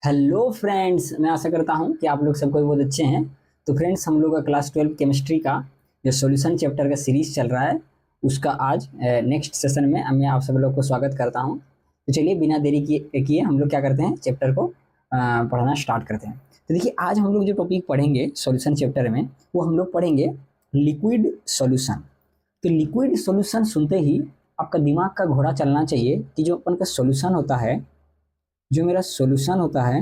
Hello friends, मैं आशा करता हूँ कि आप लोग सब कोई बहुत अच्छे हैं। तो फ्रेंड्स, हम लोग का क्लास 12 केमिस्ट्री का जो सॉल्यूशन चैप्टर का सीरीज चल रहा है उसका आज नेक्स्ट सेशन में मैं आप सब लोग को स्वागत करता हूँ। तो चलिए बिना देरी किए हम लोग क्या करते हैं, चैप्टर को पढ़ना स्टार्ट करते हैं। तो देखिए, आज हम लोग जो टॉपिक पढ़ेंगे सॉल्यूशन चैप्टर में वो हम लोग पढ़ेंगे लिक्विड सॉल्यूशन। तो लिक्विड सॉल्यूशन सुनते ही आपका दिमाग का घोड़ा चलना चाहिए कि जो अपन का सॉल्यूशन होता है, जो मेरा सॉल्यूशन होता है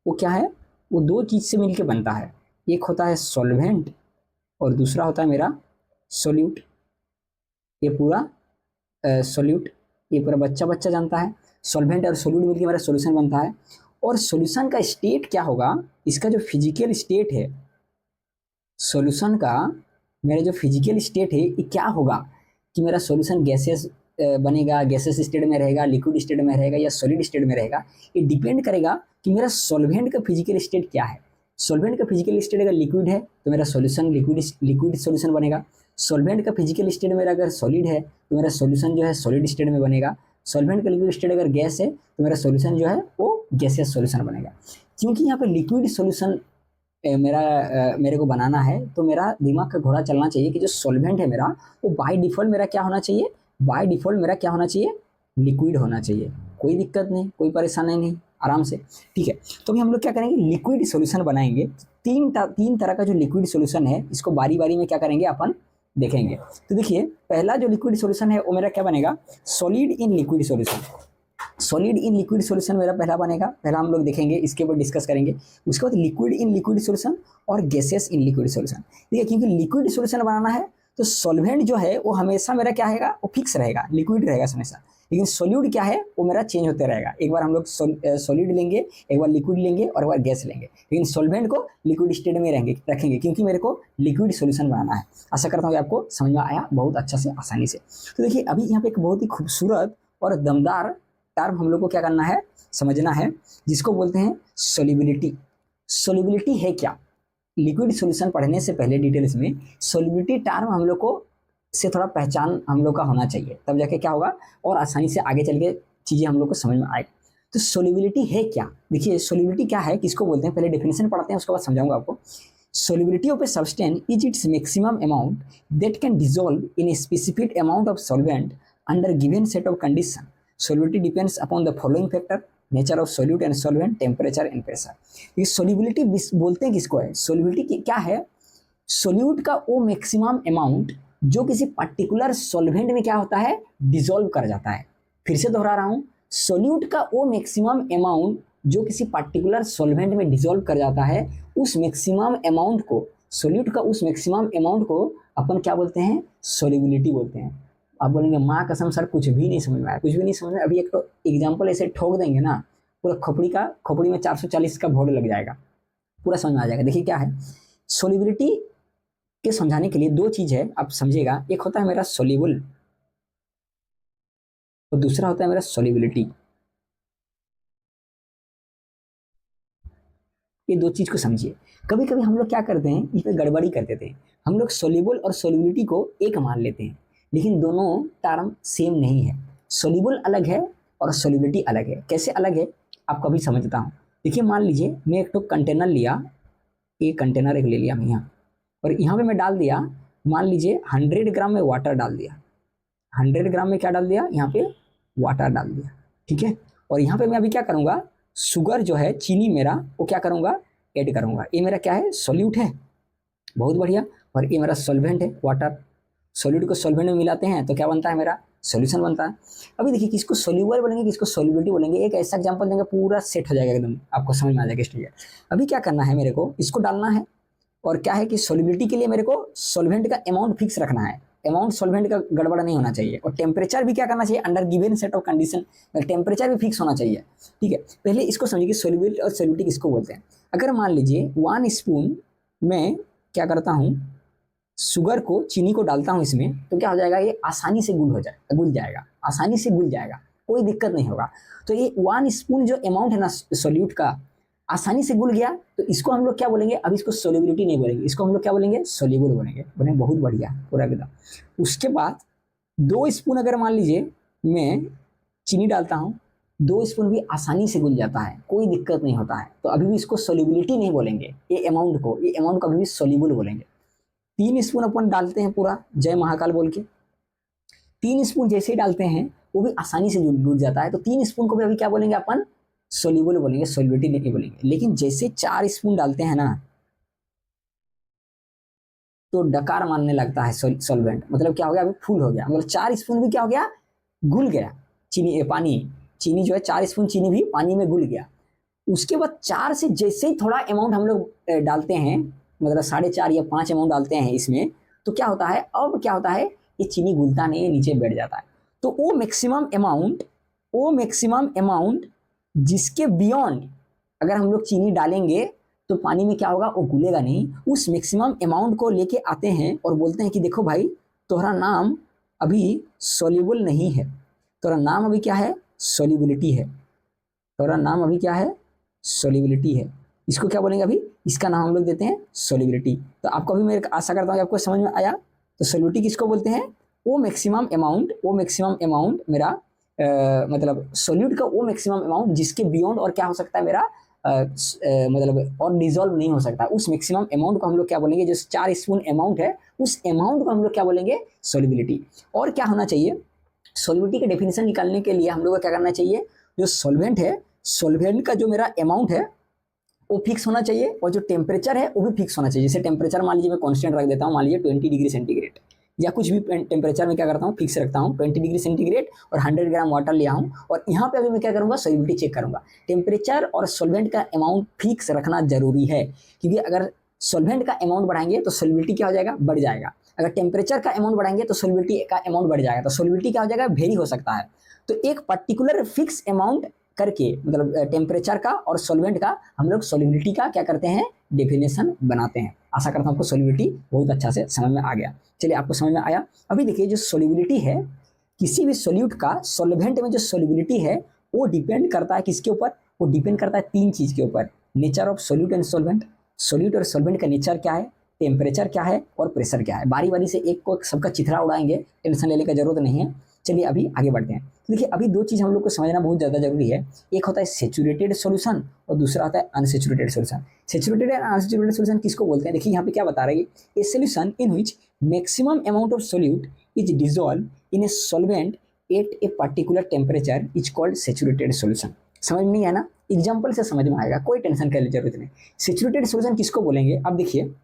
वो क्या है, वो दो चीज से मिलकर बनता है। एक होता है सॉल्वेंट और दूसरा होता है मेरा सोल्यूट। ये पूरा सोल्यूट, ये पूरा बच्चा बच्चा जानता है। सॉल्वेंट और सोल्यूट मिलकर मेरा सॉल्यूशन बनता है। और सॉल्यूशन का स्टेट क्या होगा, इसका जो फिजिकल स्टेट है सॉल्यूशन का, मेरा जो फिजिकल स्टेट है ये क्या होगा कि मेरा सॉल्यूशन गैसेस बनेगा, गैसेस स्टेट में रहेगा, लिक्विड स्टेट में रहेगा या सॉलिड स्टेट में रहेगा। ये डिपेंड करेगा कि मेरा सॉल्वेंट का फिजिकल स्टेट क्या है। सॉल्वेंट का फिजिकल स्टेट अगर लिक्विड है तो मेरा सॉल्यूशन लिक्विड सॉल्यूशन बनेगा। सॉल्वेंट का फिजिकल स्टेट मेरा अगर सॉलिड है तो मेरा सॉल्यूशन जो है सॉलिड स्टेट में बनेगा। सॉल्वेंट का लिक्विड स्टेट अगर गैस है तो मेरा सॉल्यूशन जो है वो गैसियस सॉल्यूशन बनेगा। क्योंकि यहाँ पे लिक्विड सॉल्यूशन मेरे को बनाना है तो मेरा दिमाग का घोड़ा चलना चाहिए कि जो सॉल्वेंट है मेरा वो बाय डिफॉल्ट मेरा क्या होना चाहिए, बाय डिफॉल्ट मेरा क्या होना चाहिए, लिक्विड होना चाहिए। कोई दिक्कत नहीं, कोई परेशानी नहीं, आराम से। ठीक है, तो अभी हम लोग क्या करेंगे, लिक्विड सॉल्यूशन बनाएंगे। तीन तरह का जो लिक्विड सॉल्यूशन है इसको बारी बारी में क्या करेंगे अपन देखेंगे। तो देखिए, पहला जो लिक्विड सॉल्यूशन है वो मेरा क्या बनेगा, solid in liquid solution. Solid in liquid solution मेरा पहला बनेगा, पहला हम लोग देखेंगे, इसके ऊपर डिस्कस करेंगे। उसके बाद लिक्विड इन लिक्विड सॉल्यूशन और गैसेस इन लिक्विड सॉल्यूशन। ठीक है, क्योंकि लिक्विड सॉल्यूशन बनाना है तो सॉल्वेंट जो है वो हमेशा मेरा क्या रहेगा, वो फिक्स रहेगा, लिक्विड रहेगा हमेशा। लेकिन सॉल्यूट क्या है, वो मेरा चेंज होते रहेगा। एक बार हम लोग सॉलिड लेंगे, एक बार लिक्विड लेंगे और एक बार गैस लेंगे, लेकिन सॉल्वेंट को लिक्विड स्टेट में रखेंगे क्योंकि मेरे को लिक्विड सॉल्यूशन बनाना है। आशा करता हूँ कि आपको समझ में आया बहुत अच्छा से, आसानी से। तो देखिए, अभी यहाँ पे एक बहुत ही खूबसूरत और दमदार टर्म हम लोग को क्या करना है, समझना है, जिसको बोलते हैं सोल्यूबिलिटी। सोल्यूबिलिटी है क्या, लिक्विड सॉल्यूशन पढ़ने से पहले डिटेल्स में सोल्यूबिलिटी टर्म हम लोग को से थोड़ा पहचान हम लोग का होना चाहिए, तब जाके क्या होगा और आसानी से आगे चल के चीजें हम लोग को समझ में आएगी। तो सोल्यूबिलिटी है क्या, देखिए सोल्यूबिलिटी क्या है, किसको बोलते हैं, पहले डेफिनेशन पढ़ते हैं उसके बाद समझाऊंगा आपको। Solubility of a substance is its maximum amount that can dissolve in a specific amount of solvent under given set of conditions. Solubility depends upon the following factor: nature of solute and solvent, temperature and pressure. ये solubility बोलते हैं किसको है, solubility क्या है, solute का वो maximum amount जो किसी पर्टिकुलर सॉल्वेंट में क्या होता है, डिसॉल्व कर जाता है। फिर से दोहरा रहा हूं, सोल्यूट का वो मैक्सिमम अमाउंट जो किसी पर्टिकुलर सॉल्वेंट में डिसॉल्व कर जाता है, उस मैक्सिमम अमाउंट को, सोल्यूट का उस मैक्सिमम अमाउंट को अपन क्या बोलते हैं, सोल्यूबिलिटी बोलते हैं। आप बोलेंगे माँ कसम सर कुछ भी नहीं समझ में आया, कुछ भी नहीं समझ में। अभी एक तो एग्जाम्पल ऐसे ठोक देंगे ना, पूरा खोपड़ी में 440 का बोर्ड लग जाएगा, पूरा समझ में आ जाएगा। देखिए क्या है, सोल्यूबिलिटी के समझाने के लिए दो चीज है, आप समझिएगा। एक होता है मेरा सोल्यूबल और दूसरा होता है मेरा सोल्यूबिलिटी। ये दो चीज को समझिए। कभी कभी हम लोग क्या करते हैं, इस पे गड़बड़ी करते थे। हम लोग सोल्यूबल और सोल्यूबिलिटी को एक मान लेते हैं, लेकिन दोनों टर्म सेम नहीं है। सोल्यूबल अलग है और सोल्यूबिलिटी अलग है। कैसे अलग है आपको अभी समझता हूँ। देखिए, मान लीजिए मैं एक तो कंटेनर लिया, एक कंटेनर एक ले लिया मैं यहाँ, और यहाँ पे मैं डाल दिया, मान लीजिए 100 ग्राम में वाटर डाल दिया। 100 ग्राम में क्या डाल दिया, यहाँ पे वाटर डाल दिया। ठीक है, और यहाँ पे मैं अभी क्या करूँगा, शुगर जो है, चीनी मेरा, वो क्या करूँगा, ऐड करूँगा। ये मेरा क्या है, सोल्यूट है, बहुत बढ़िया। और ये मेरा सॉल्वेंट है, वाटर। सोल्यूट को सॉल्वेंट में मिलाते हैं तो क्या बनता है, मेरा सॉल्यूशन बनता है। अभी देखिए, किसको सोल्यूबल बोलेंगे, किसको सोल्यूबिलिटी बोलेंगे, एक ऐसा एग्जांपल देंगे पूरा सेट हो जाएगा, एकदम आपको समझ में आ जाएगा। इसलिए अभी क्या करना है, मेरे को इसको डालना है, और क्या है कि सोल्यूबिलिटी के लिए मेरे को सॉल्वेंट का अमाउंट फिक्स रखना है, अमाउंट सॉल्वेंट का गड़बड़ा नहीं होना चाहिए, और टेम्परेचर भी क्या करना चाहिए, under given set of condition temperature भी फिक्स होना चाहिए। ठीक है, पहले इसको समझिए कि सोल्यूबिलिटी और सोल्यूबिलिटी किसको बोलते हैं। अगर मान लीजिए 1 स्पून में क्या करता हूँ, शुगर को, चीनी को डालता हूँ इसमें, तो क्या हो जाएगा, ये आसानी से घुल जाएगा, आसानी से घुल जाएगा, कोई दिक्कत नहीं होगा। तो ये 1 स्पून जो अमाउंट है ना सोल्यूट का, आसानी से घुल गया, तो इसको हम लोग क्या बोलेंगे, अब इसको सोल्यूबिलिटी नहीं बोलेंगे, इसको हम लोग क्या बोलेंगे, सोल्यूबल बोलेंगे। बोले बहुत बढ़िया, पूरा एकदम। उसके बाद 2 स्पून अगर मान लीजिए मैं चीनी डालता हूँ, 2 स्पून भी आसानी से घुल जाता है, कोई दिक्कत नहीं होता है। तो अभी भी इसको सोल्युबिलिटी नहीं बोलेंगे, ये अमाउंट को अभी भी सोल्यूबल बोलेंगे। 3 स्पून अपन डालते हैं पूरा जय महाकाल बोल के, 3 स्पून जैसे ही डालते हैं वो भी आसानी से घुल जाता है। तो 3 स्पून को भी अभी क्या बोलेंगे अपन, सोल्यूबल बोलेंगे, सोल्युबिलिटी नहीं बोलेंगे। लेकिन जैसे 4 स्पून डालते हैं ना तो डकार मानने लगता है सॉल्वेंट, मतलब क्या हो गया, अभी फुल हो गया, मतलब 4 स्पून भी क्या हो गया, घुल गया। चीनी जो है 4 स्पून चीनी भी पानी में घुल गया। उसके बाद 4 से जैसे ही थोड़ा अमाउंट हम लोग डालते हैं, मतलब 4.5 या 5 अमाउंट डालते हैं इसमें, तो क्या होता है, अब क्या होता है, ये चीनी घुलता नहीं है, नीचे बैठ जाता है। तो वो मैक्सिमम अमाउंट जिसके बियॉन्ड अगर हम लोग चीनी डालेंगे तो पानी में क्या होगा, वो घुलेगा नहीं। उस मैक्सिमम अमाउंट को लेके आते हैं और बोलते हैं कि देखो भाई, तुम्हारा नाम अभी सोल्यूबल नहीं है, तुम्हारा नाम अभी क्या है, सोल्यूबिलिटी है, तुम्हारा नाम अभी क्या है, सोल्यूबिलिटी है। इसको क्या बोलेंगे अभी, इसका नाम हम लोग देते हैं सोल्यूबिलिटी। तो आपको भी मैं आशा करता हूँ कि आपको समझ में आया। तो सोल्यूबिलिटी किसको बोलते हैं, वो मैक्सिमम अमाउंट मेरा मतलब सोल्यूट का वो मैक्सिमम अमाउंट जिसके बियॉन्ड और क्या हो सकता है मेरा मतलब और डिजोल्व नहीं हो सकता, उस मैक्सिमम अमाउंट को हम लोग क्या बोलेंगे, जो 4 स्पून अमाउंट है उस अमाउंट को हम लोग क्या बोलेंगे, सोल्युबिलिटी। और क्या होना चाहिए, सोल्युबिलिटी का डेफिनेशन निकालने के लिए हम लोग को क्या करना चाहिए, जो सॉल्वेंट है, सॉल्वेंट का जो मेरा अमाउंट है वो फिक्स होना चाहिए, और जो टेम्परेचर है वो भी फिक्स होना चाहिए। जैसे टेम्परेचर मान लीजिए मैं कांस्टेंट रख देता हूँ, मान लीजिए 20 डिग्री सेंटीग्रेड, या कुछ भी टेम्परेचर में क्या करता हूँ, फिक्स रखता हूँ 20 डिग्री सेंटीग्रेड, और 100 ग्राम वाटर लिया हूँ। और यहाँ पे अभी मैं क्या करूँगा, सोल्युबिलिटी चेक करूँगा। टेम्परेचर और सॉल्वेंट का अमाउंट फिक्स रखना जरूरी है, क्योंकि अगर सॉल्वेंट का अमाउंट बढ़ाएंगे तो सोल्युबिलिटी क्या हो जाएगा, बढ़ जाएगा। अगर टेम्परेचर का अमाउंट बढ़ाएंगे तो सोल्युबिलिटी का अमाउंट बढ़ जाएगा। तो सोल्युबिलिटी क्या हो जाएगा, वेरी हो सकता है। तो एक पर्टिकुलर फिक्स अमाउंट करके, मतलब टेम्परेचर का और सॉल्वेंट का, हम लोग सोल्युबिलिटी का क्या करते हैं, डेफिनेशन बनाते हैं। आशा करता हूं आपको सोल्युबिलिटी बहुत अच्छा से समझ में आ गया। चलिए, आपको समझ में आया। अभी देखिए, जो सोल्युबिलिटी है, किसी भी सोल्यूट का सॉल्वेंट में जो सोल्युबिलिटी है वो डिपेंड करता है किसके ऊपर, वो डिपेंड करता है 3 चीज के ऊपर, nature of solute and solvent, solute और सॉल्वेंट का नेचर क्या है, टेम्परेचर क्या है और प्रेशर क्या है। बारी बारी से एक को सबका चिथड़ा उड़ाएंगे, टेंशन लेने की जरूरत नहीं है। चलिए अभी आगे बढ़ते हैं। देखिए, अभी 2 चीज हम लोग को समझना बहुत ज्यादा जरूरी है। एक होता है सेचुरेटेड सॉल्यूशन और दूसरा होता है unsaturated solution. Saturated and unsaturated solution किसको बोलते हैं, देखिए यहाँ पे क्या बता रही है, ए solution in which maximum amount of solute is dissolve in a solvent at a particular temperature is called saturated solution. समझ में नहीं है ना, एग्जाम्पल से समझ में आएगा, कोई टेंशन करने की जरूरत नहीं। सेचुरेटेड सॉल्यूशन किसको बोलेंगे, अब देखिए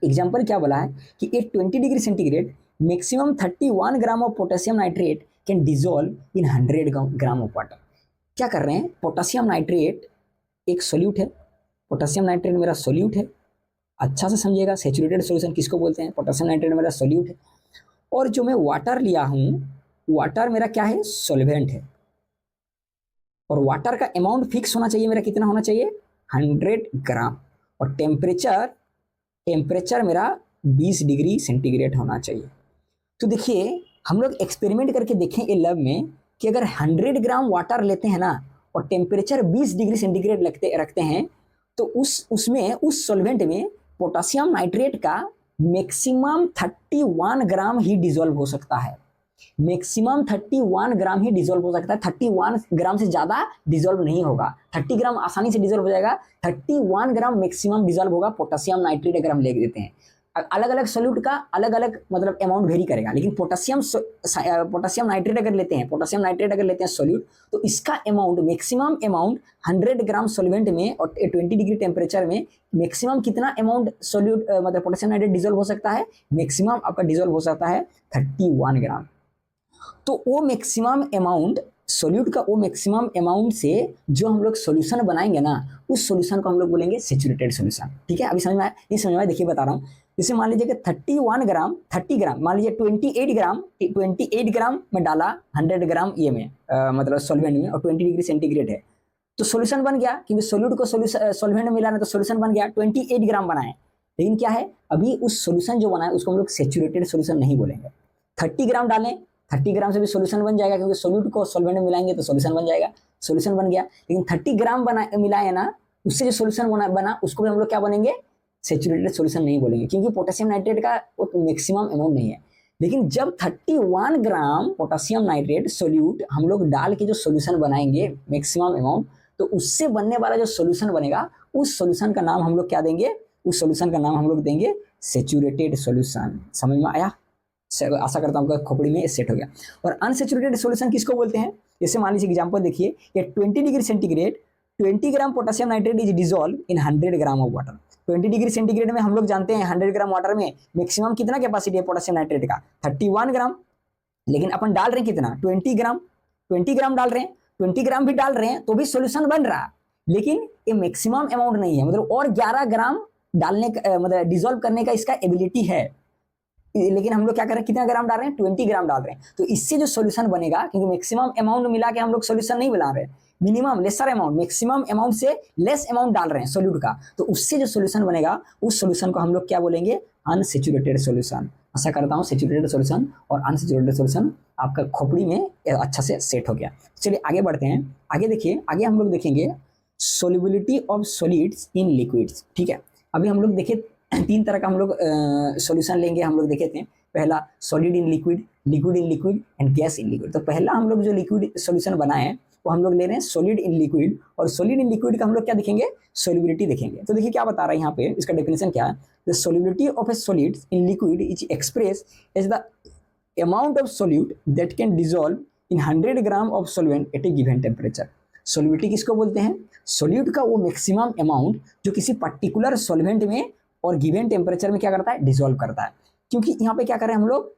एग्जाम्पल क्या बोला है कि at 20 degree centigrade maximum 31 gram of potassium nitrate can dissolve in 100 gram of water. क्या कर रहे हैं, पोटेशियम नाइट्रेट एक सोल्यूट है, पोटेशियम नाइट्रेट मेरा सोल्यूट है, अच्छा से समझिएगा। सेचुरेटेड सॉल्यूशन किसको बोलते हैं, पोटेशियम नाइट्रेट मेरा सोल्यूट है, और जो मैं वाटर लिया हूं, वाटर मेरा क्या है, सॉल्वेंट है, और वाटर का अमाउंट फिक्स होना चाहिए, मेरा कितना होना चाहिए, 100 ग्राम, और टेम्परेचर मेरा 20 डिग्री सेंटीग्रेड होना चाहिए। तो देखिए, हम लोग एक्सपेरिमेंट करके देखें ये लैब में कि अगर 100 ग्राम वाटर लेते हैं ना और टेम्परेचर 20 डिग्री सेंटीग्रेड रखते हैं, तो उस सॉल्वेंट में पोटेशियम नाइट्रेट का मैक्सिमम 31 ग्राम ही डिसॉल्व हो सकता है, मैक्सिमम 31 ग्राम ही डिसॉल्व हो सकता है। 31 ग्राम से ज्यादा डिसॉल्व नहीं होगा। 30 ग्राम आसानी से डिसॉल्व हो जाएगा, 31 ग्राम मैक्सिमम डिसॉल्व होगा पोटेशियम नाइट्रेट अगर हम ले देते हैं। अलग अलग सोल्यूट का अलग अलग मतलब अमाउंट वेरी करेगा, लेकिन पोटेशियम नाइट्रेट अगर लेते हैं सोल्यूट, तो इसका अमाउंट मैक्सिमम अमाउंट 100 ग्राम सोल्वेंट में और 20 डिग्री टेम्परेचर में मैक्सिमम कितना अमाउंट सोल्यूट मतलब पोटेशियम नाइट्रेट डिसॉल्व हो सकता है, मैक्सिमम आपका डिसॉल्व हो सकता है 31 ग्राम। तो वो मैक्सिमम अमाउंट सोल्यूट का, वो मैक्सिमम अमाउंट से जो हम लोग सोल्यूशन बनाएंगे ना, उस सोल्यूशन को हम लोग बोलेंगे सेचुरेटेड सोल्यूशन। ठीक है, अभी समझ में आया, नहीं समझ में आया, देखिए बता रहा हूँ। जैसे मान लीजिए कि 31 ग्राम 30 ग्राम, मान लीजिए 28 ग्राम में डाला 100 ग्राम ये में मतलब सॉल्वेंट में, और 20 डिग्री सेंटीग्रेड है, तो सोल्यूशन बन गया, क्योंकि सोल्यूट को सॉल्वेंट में मिलाना, तो सोल्यूशन बन गया, 28 ग्राम बनाए। लेकिन क्या है, अभी उस सोल्यूशन जो बनाए उसको हम लोग सेचुरेटेड सोल्यूशन नहीं बोलेंगे। 30 ग्राम डालें, 30 ग्राम से भी सोल्यूशन बन जाएगा, क्योंकि सोल्यूट को सॉल्वेंट में मिलाएंगे तो सोल्यूशन बन जाएगा, सोल्यूशन बन गया। लेकिन 30 ग्राम मिलाए ना, उससे जो सोल्यूशन बना उसको भी हम लोग क्या बोलेंगे, सेचुरेटेड सोल्यूशन नहीं बोलेंगे, क्योंकि पोटेशियम नाइट्रेट का मैक्सिमम अमाउंट नहीं है। लेकिन जब 31 ग्राम पोटेशियम नाइट्रेट सोल्यूट हम लोग डाल के जो सोल्यूशन बनाएंगे मैक्सिमम अमाउंट, तो उससे बनने वाला जो सोल्यूशन बनेगा उस सोल्यूशन का नाम हम लोग क्या देंगे, उस सोल्यूशन का नाम हम लोग देंगे सेचुरेटेड सोल्यूशन। समझ में आया? आशा करता हूँ आपका खोपड़ी में सेट हो गया। और अनसेचुरेटेड सोल्यूशन किसको बोलते हैं? जैसे मान लीजिए एग्जांपल देखिए, ये 20 degree centigrade 20 gram potassium nitrate is dissolve in 100 gram of water. 20 degree centigrade में हम लोग जानते हैं 100 ग्राम वाटर में मैक्सिमम कितना कैपेसिटी है पोटेशियम नाइट्रेट का, 31 ग्राम। लेकिन अपन डाल रहे हैं कितना, 20 ग्राम। 20 ग्राम डाल रहे हैं, 20 ग्राम भी डाल रहे हैं तो भी सोल्यूशन बन रहा है, लेकिन ये मैक्सिमम अमाउंट नहीं है। मतलब और 11 ग्राम डालने का मतलब डिजोल्व करने का इसका एबिलिटी है, लेकिन हम लोग क्या कर रहे हैं, कितना ग्राम डाल रहे हैं, 20 ग्राम डाल रहे हैं। तो इससे जो सोल्यूशन बनेगा, क्योंकि मैक्सिमम अमाउंट मिला के हम लोग सोल्यूशन नहीं बना रहे हैं, minimum lesser amount, maximum amount से लेस अमाउंट डाल रहे हैं सोल्यूट का, तो उससे जो सोल्यूशन बनेगा उस सोल्यूशन को हम लोग क्या बोलेंगे, अनसेचुरेटेड सोल्यूशन। आशा करता हूँ सेचुरेटेड सोल्यूशन और अनसेचुरेटेड सोल्यूशन आपका खोपड़ी में अच्छा से सेट हो गया। चलिए आगे बढ़ते हैं। आगे देखिए, आगे हम लोग देखेंगे solubility of solids in liquids. ठीक है, अभी हम लोग देखिए 3 तरह का हम लोग सॉल्यूशन लेंगे। हम लोग देखे थे पहला solid in liquid, liquid in liquid and gas in liquid. तो पहला हम लोग जो लिक्विड सॉल्यूशन बनाए हैं वो हम लोग ले रहे हैं सॉलिड इन लिक्विड, और सॉलिड इन लिक्विड का हम लोग क्या देखेंगे, सोल्युबिलिटी देखेंगे। तो देखिए क्या बता रहा है यहाँ पे, इसका डेफिनेशन क्या है, the solubility of a solid in liquid is express as the amount of solute that can dissolve in 100 gram of solvent at a given temperature. Solubility किसको बोलते हैं, सोल्यूट का वो मैक्सिमम अमाउंट जो किसी पर्टिकुलर सॉल्वेंट में और given temperature में क्या करता है, डिसॉल्व करता है। क्योंकि यहाँ पे क्या कर रहे हैं हम लोग,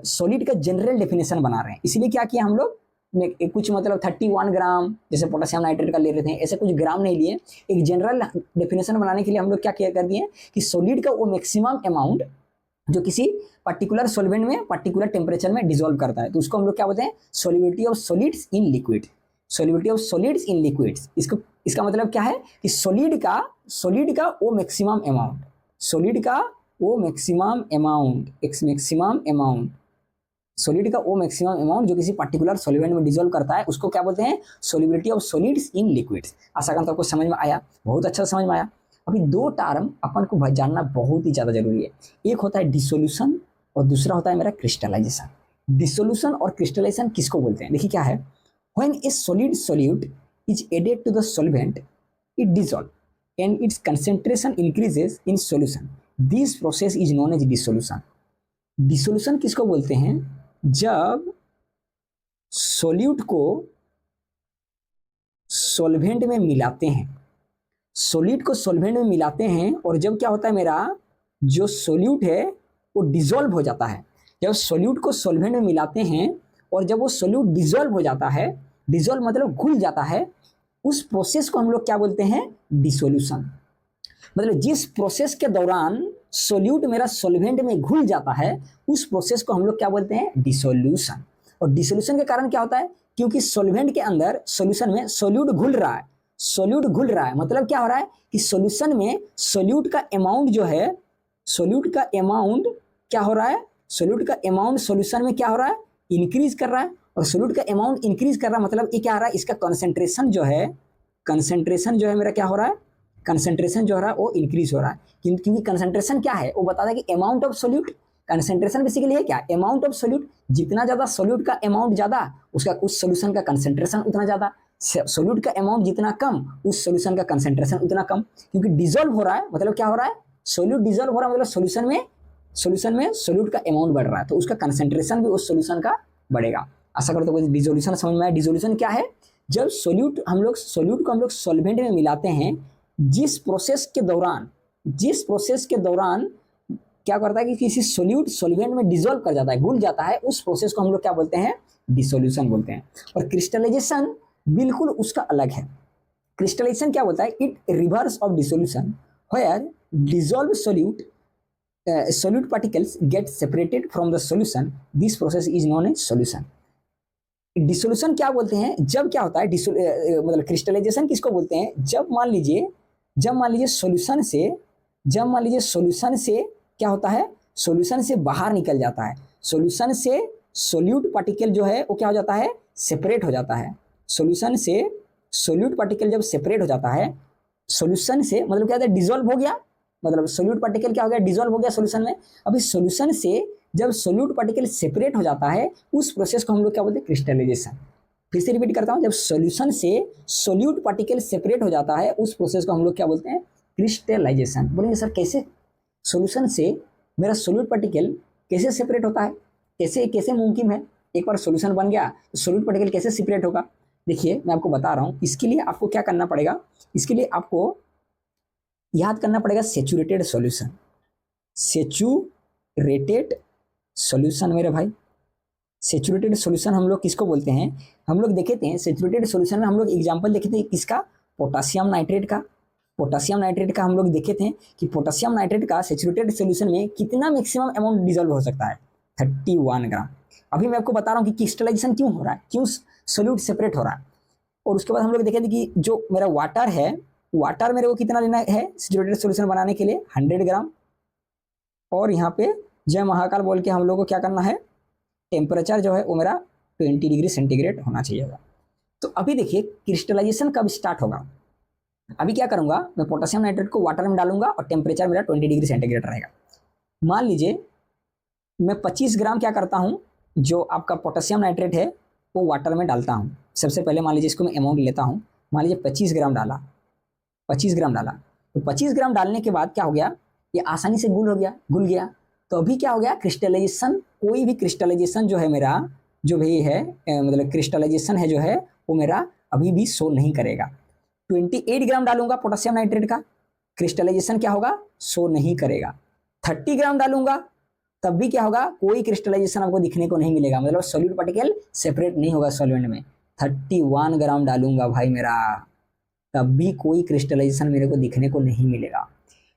सॉलिड का जनरल डेफिनेशन बना रहे हैं, इसलिए क्या किया हम लोग, कुछ मतलब 31 ग्राम जैसे पोटेशियम नाइट्रेट का ले रहे थे, ऐसे कुछ ग्राम नहीं लिए। एक जनरल डेफिनेशन बनाने के लिए हम लोग क्या किया कर दिए कि सॉलिड का वो मैक्सिमम अमाउंट जो किसी पर्टिकुलर सॉल्वेंट में पर्टिकुलर टेम्परेचर में डिसॉल्व करता है, तो उसको हम लोग क्या बोलते हैं, solubility of solids in liquid. Solubility of solids in liquids, इसका मतलब क्या है कि सॉलिड का वो मैक्सिमम अमाउंट, सॉलिड का वो मैक्सिमम अमाउंट, सॉलिड का वो मैक्सिमम अमाउंट जो किसी पर्टिकुलर सॉल्वेंट में डिसॉल्व करता है, उसको क्या बोलते हैं, solubility of solids in liquids. आशा करता हूं आपको समझ में आया, बहुत अच्छा समझ में आया। अभी 2 टर्म अपन को जानना बहुत ही ज्यादा जरूरी है, एक होता है डिसोल्यूशन और दूसरा होता है मेरा क्रिस्टलाइजेशन। डिसोल्यूशन और क्रिस्टलाइजेशन किसको बोलते हैं, देखिए क्या है, when a solid solute is added to the solvent it dissolve and its concentration increases in solution. This process is known as dissolution. Dissolution किसको बोलते हैं, जब सॉल्यूट को सॉल्वेंट में मिलाते हैं, सॉलिड को सॉल्वेंट में मिलाते हैं, और जब क्या होता है, मेरा जो सॉल्यूट है वो डिसॉल्व हो जाता है। जब सॉल्यूट को सॉल्वेंट में मिलाते हैं और जब वो सॉल्यूट डिसॉल्व हो जाता है, डिसॉल्व मतलब घुल जाता है, उस प्रोसेस को हम लोग क्या बोलते हैं, डिसोल्यूशन। मतलब जिस प्रोसेस के दौरान सॉल्यूट मेरा सॉल्वेंट में घुल जाता है, उस प्रोसेस को हम लोग क्या बोलते हैं, डिसोल्यूशन। और डिसोल्यूशन के कारण क्या होता है, क्योंकि सॉल्वेंट के अंदर सॉल्यूशन में सॉल्यूट घुल रहा है, सॉल्यूट घुल रहा है, मतलब क्या हो रहा है कि सॉल्यूशन में सॉल्यूट का अमाउंट जो है, सॉल्यूट का अमाउंट क्या हो रहा है, सॉल्यूट का अमाउंट सॉल्यूशन में क्या हो रहा है, इंक्रीज कर रहा है। और सॉल्यूट का अमाउंट इंक्रीज कर रहा है मतलब ये क्या आ रहा है, इसका कंसंट्रेशन जो है मेरा क्या हो रहा है, कंसंट्रेशन जो हो रहा है वो इंक्रीज हो रहा है। क्योंकि कंसंट्रेशन क्या है, वो बताता है कि amount of solute, concentration basically है क्या, अमाउंट ऑफ सॉल्यूट। जितना ज्यादा सॉल्यूट का अमाउंट ज्यादा, उसका उस सॉल्यूशन का कंसंट्रेशन उतना ज्यादा। सॉल्यूट का अमाउंट जितना कम, उस सॉल्यूशन का कंसंट्रेशन उतना कम। क्योंकि डिसॉल्व हो रहा है मतलब क्या हो रहा है, सॉल्यूट डिसॉल्व हो रहा है मतलब सॉल्यूशन में सॉल्यूट का अमाउंट बढ़ रहा है, तो उसका कंसंट्रेशन भी उस सॉल्यूशन का बढ़ेगा। आशा करता हूं डिसोल्यूशन समझ में आया। डिसोल्यूशन क्या है, जब सॉल्यूट को हम लोग सॉल्वेंट में मिलाते हैं, जिस प्रोसेस के दौरान क्या करता है कि किसी सॉल्यूट सॉल्वेंट में डिसॉल्व कर जाता है, घुल जाता है, उस प्रोसेस को हम लोग क्या बोलते हैं, डिसोल्यूशन बोलते हैं। और क्रिस्टलाइजेशन बिल्कुल उसका अलग है। क्रिस्टलाइजेशन क्या बोलता है, it reverse of dissolution where dissolve solute particles get separated from the solution. This process is known as solution. Dissolution क्या बोलते हैं, जब क्या होता है मतलब क्रिस्टलाइजेशन किसको बोलते हैं, जब मान लीजिए सॉल्यूशन से क्या होता है, सॉल्यूशन से बाहर निकल जाता है, सॉल्यूशन से सोल्यूट पार्टिकल जो है वो क्या हो जाता है, सेपरेट हो जाता है। सॉल्यूशन से सोल्यूट पार्टिकल जब सेपरेट हो जाता है, सॉल्यूशन से मतलब क्या होता है, डिसॉल्व हो गया, मतलब सोल्यूट पार्टिकल क्या हो गया, डिसॉल्व हो गया सॉल्यूशन में। अभी सॉल्यूशन से जब सोल्यूट पार्टिकल सेपरेट हो जाता है उस प्रोसेस को हम लोग क्या बोलते हैं, क्रिस्टलाइजेशन। फिर से रिपीट करता हूं, जब सॉल्यूशन से सोल्यूट पार्टिकल सेपरेट हो जाता है उस प्रोसेस को हम लोग क्या बोलते हैं, क्रिस्टलाइजेशन। बोलेंगे सर कैसे, सॉल्यूशन से मेरा सोल्यूट पार्टिकल कैसे सेपरेट होता है, कैसे कैसे मुमकिन है, एक बार सॉल्यूशन बन गया तो सोल्यूट पार्टिकल कैसे सेपरेट होगा। देखिए मैं आपको बता रहा हूं, इसके लिए आपको क्या करना पड़ेगा, इसके लिए आपको याद करना पड़ेगा सेचुरेटेड सॉल्यूशन। सेचुरेटेड सॉल्यूशन मेरे भाई, सेचुरेटेड सॉल्यूशन हम लोग किसको बोलते हैं, हम लोग देखे थे सेचुरेटेड सॉल्यूशन में हम लोग एग्जांपल देखे थे किसका, पोटेशियम नाइट्रेट का। पोटेशियम नाइट्रेट का हम लोग देखे थे कि पोटेशियम नाइट्रेट का सेचुरेटेड सॉल्यूशन में कितना मैक्सिमम अमाउंट डिसॉल्व हो सकता है, 31 ग्राम। अभी मैं आपको बता रहा हूँ कि क्रिस्टलाइजेशन क्यों हो रहा है, क्यों सोल्यूट सेपरेट हो रहा है। और उसके बाद हम लोग देखे थे कि जो मेरा वाटर है, वाटर मेरे को कितना लेना है सेचुरेटेड सॉल्यूशन बनाने के लिए, 100 ग्राम। और यहाँ पे जय महाकाल बोल के हम लोग को क्या करना है, टेम्परेचर जो है वो मेरा 20 डिग्री सेंटीग्रेड होना चाहिए। तो अभी देखिए क्रिस्टलाइजेशन कब स्टार्ट होगा। अभी क्या करूंगा, मैं पोटेशियम नाइट्रेट को वाटर में डालूंगा और टेम्परेचर मेरा 20 डिग्री सेंटीग्रेड रहेगा। मान लीजिए मैं 25 ग्राम क्या करता हूँ, जो आपका पोटेशियम नाइट्रेट है वो वाटर में डालता हूँ। सबसे पहले मान लीजिए इसको मैं अमाउंट लेता हूँ, मान लीजिए 25 ग्राम डाला, 25 ग्राम डाला। तो 25 ग्राम डालने के बाद क्या हो गया, ये आसानी से घुल गया। तो अभी क्या हो गया, क्रिस्टलाइजेशन, कोई भी क्रिस्टलाइजेशन जो है मेरा, जो भी है मतलब क्रिस्टलाइजेशन है जो है वो मेरा अभी भी शो नहीं करेगा। 28 ग्राम डालूंगा पोटेशियम नाइट्रेट का, क्रिस्टलाइजेशन क्या होगा, शो नहीं करेगा। 30 ग्राम डालूंगा तब भी क्या होगा, कोई क्रिस्टलाइजेशन आपको दिखने को नहीं मिलेगा, मतलब सॉल्यूट पार्टिकल सेपरेट नहीं होगा सॉल्वेंट में। 31 ग्राम डालूंगा भाई मेरा, तब भी कोई क्रिस्टलाइजेशन मेरे को दिखने को नहीं मिलेगा।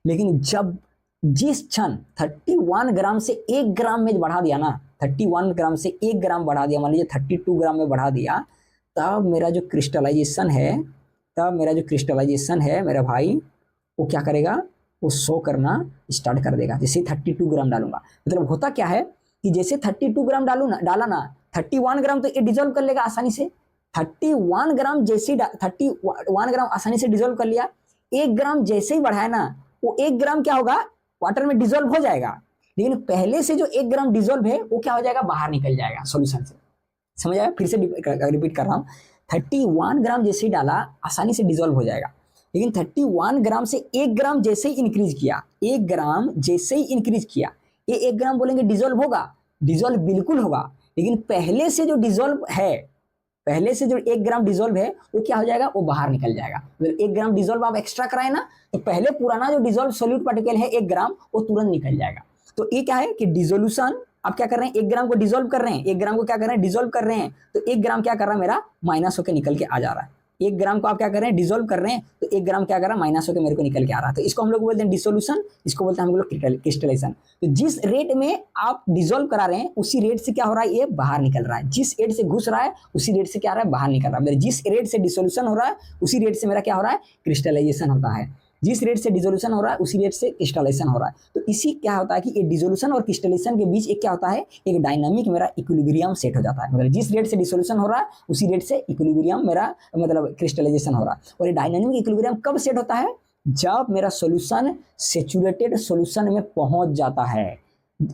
लेकिन जब जिस क्षण 31 ग्राम से 1 ग्राम में बढ़ा दिया ना, 31 ग्राम से 1 ग्राम बढ़ा दिया, मान लीजिए 32 ग्राम में बढ़ा दिया, तब मेरा जो क्रिस्टलाइजेशन है मेरा भाई वो क्या करेगा, वो शो करना स्टार्ट कर देगा। जैसे 32 ग्राम डालूंगा, मतलब होता क्या है कि जैसे 32 ग्राम डाला ना 31 ग्राम तो ये डिजोल्व कर लेगा आसानी से। 31 ग्राम जैसे 31 ग्राम आसानी से डिजोल्व कर लिया। 1 ग्राम जैसे ही बढ़ाया ना, वो 1 ग्राम क्या होगा, वाटर में डिजोल्व हो जाएगा। लेकिन पहले से जो 1 ग्राम डिजोल्व है वो क्या हो जाएगा, बाहर निकल जाएगा सॉल्यूशन से। समझ आया, फिर से रिपीट कर रहा हूँ, 31 ग्राम जैसे ही डाला आसानी से डिजोल्व हो जाएगा। लेकिन 31 ग्राम से 1 ग्राम जैसे ही इंक्रीज किया, 1 ग्राम जैसे ही इंक्रीज किया, ये 1 ग्राम बोलेंगे डिजोल्व होगा, डिजोल्व बिल्कुल होगा। लेकिन पहले से जो डिजोल्व है, पहले से जो 1 ग्राम डिजोल्व है वो क्या हो जाएगा, वो बाहर निकल जाएगा। मतलब 1 ग्राम डिजोल्व आप एक्स्ट्रा कराए ना, तो पहले पुराना जो डिजोल्व सोल्यूट पार्टिकल है 1 ग्राम, वो तुरंत निकल जाएगा। तो ये क्या है कि डिजोल्यूशन आप क्या कर रहे हैं, 1 ग्राम को डिजोल्व कर रहे हैं, 1 ग्राम को क्या कर रहे हैं, डिजोल्व कर रहे हैं। तो 1 ग्राम क्या कर रहा है मेरा, माइनस होकर निकल के आ जा रहा है। 1 ग्राम को आप क्या कर रहे हैं, डिजोल्व कर रहे हैं, तो 1 ग्राम क्या कर रहा है, माइनस होकर मेरे को निकल के आ रहा है। तो इसको हम लोग बोलते हैं डिसोल्यूशन, इसको बोलते हैं हम लोग क्रिस्टलाइजेशन। तो जिस रेट में आप डिजोल्व करा रहे हैं उसी रेट से क्या हो रहा है, ये बाहर निकल रहा है। जिस रेट से घुस रहा है उसी रेट से क्या हो रहा है, बाहर निकल रहा है। जिस रेट से डिसोल्यूशन हो रहा है उसी रेट से मेरा क्या हो रहा है, क्रिस्टलाइजेशन होता है। जिस रेट से डिसोल्यूशन हो रहा है उसी रेट से क्रिस्टलाइजेशन हो रहा है। तो इसी क्या होता है कि ये डिसोल्यूशन और क्रिस्टलाइजेशन के बीच एक क्या होता है, एक डायनामिक मेरा इक्विलिब्रियम सेट हो जाता है। मतलब जिस रेट से डिसोल्यूशन हो रहा है उसी रेट से इक्विलिब्रियम मेरा मतलब क्रिस्टलाइजेशन हो रहा है। और ये डायनामिक इक्विलिब्रियम कब सेट होता है, जब मेरा सॉल्यूशन सेचुरेटेड सॉल्यूशन में पहुंच जाता है।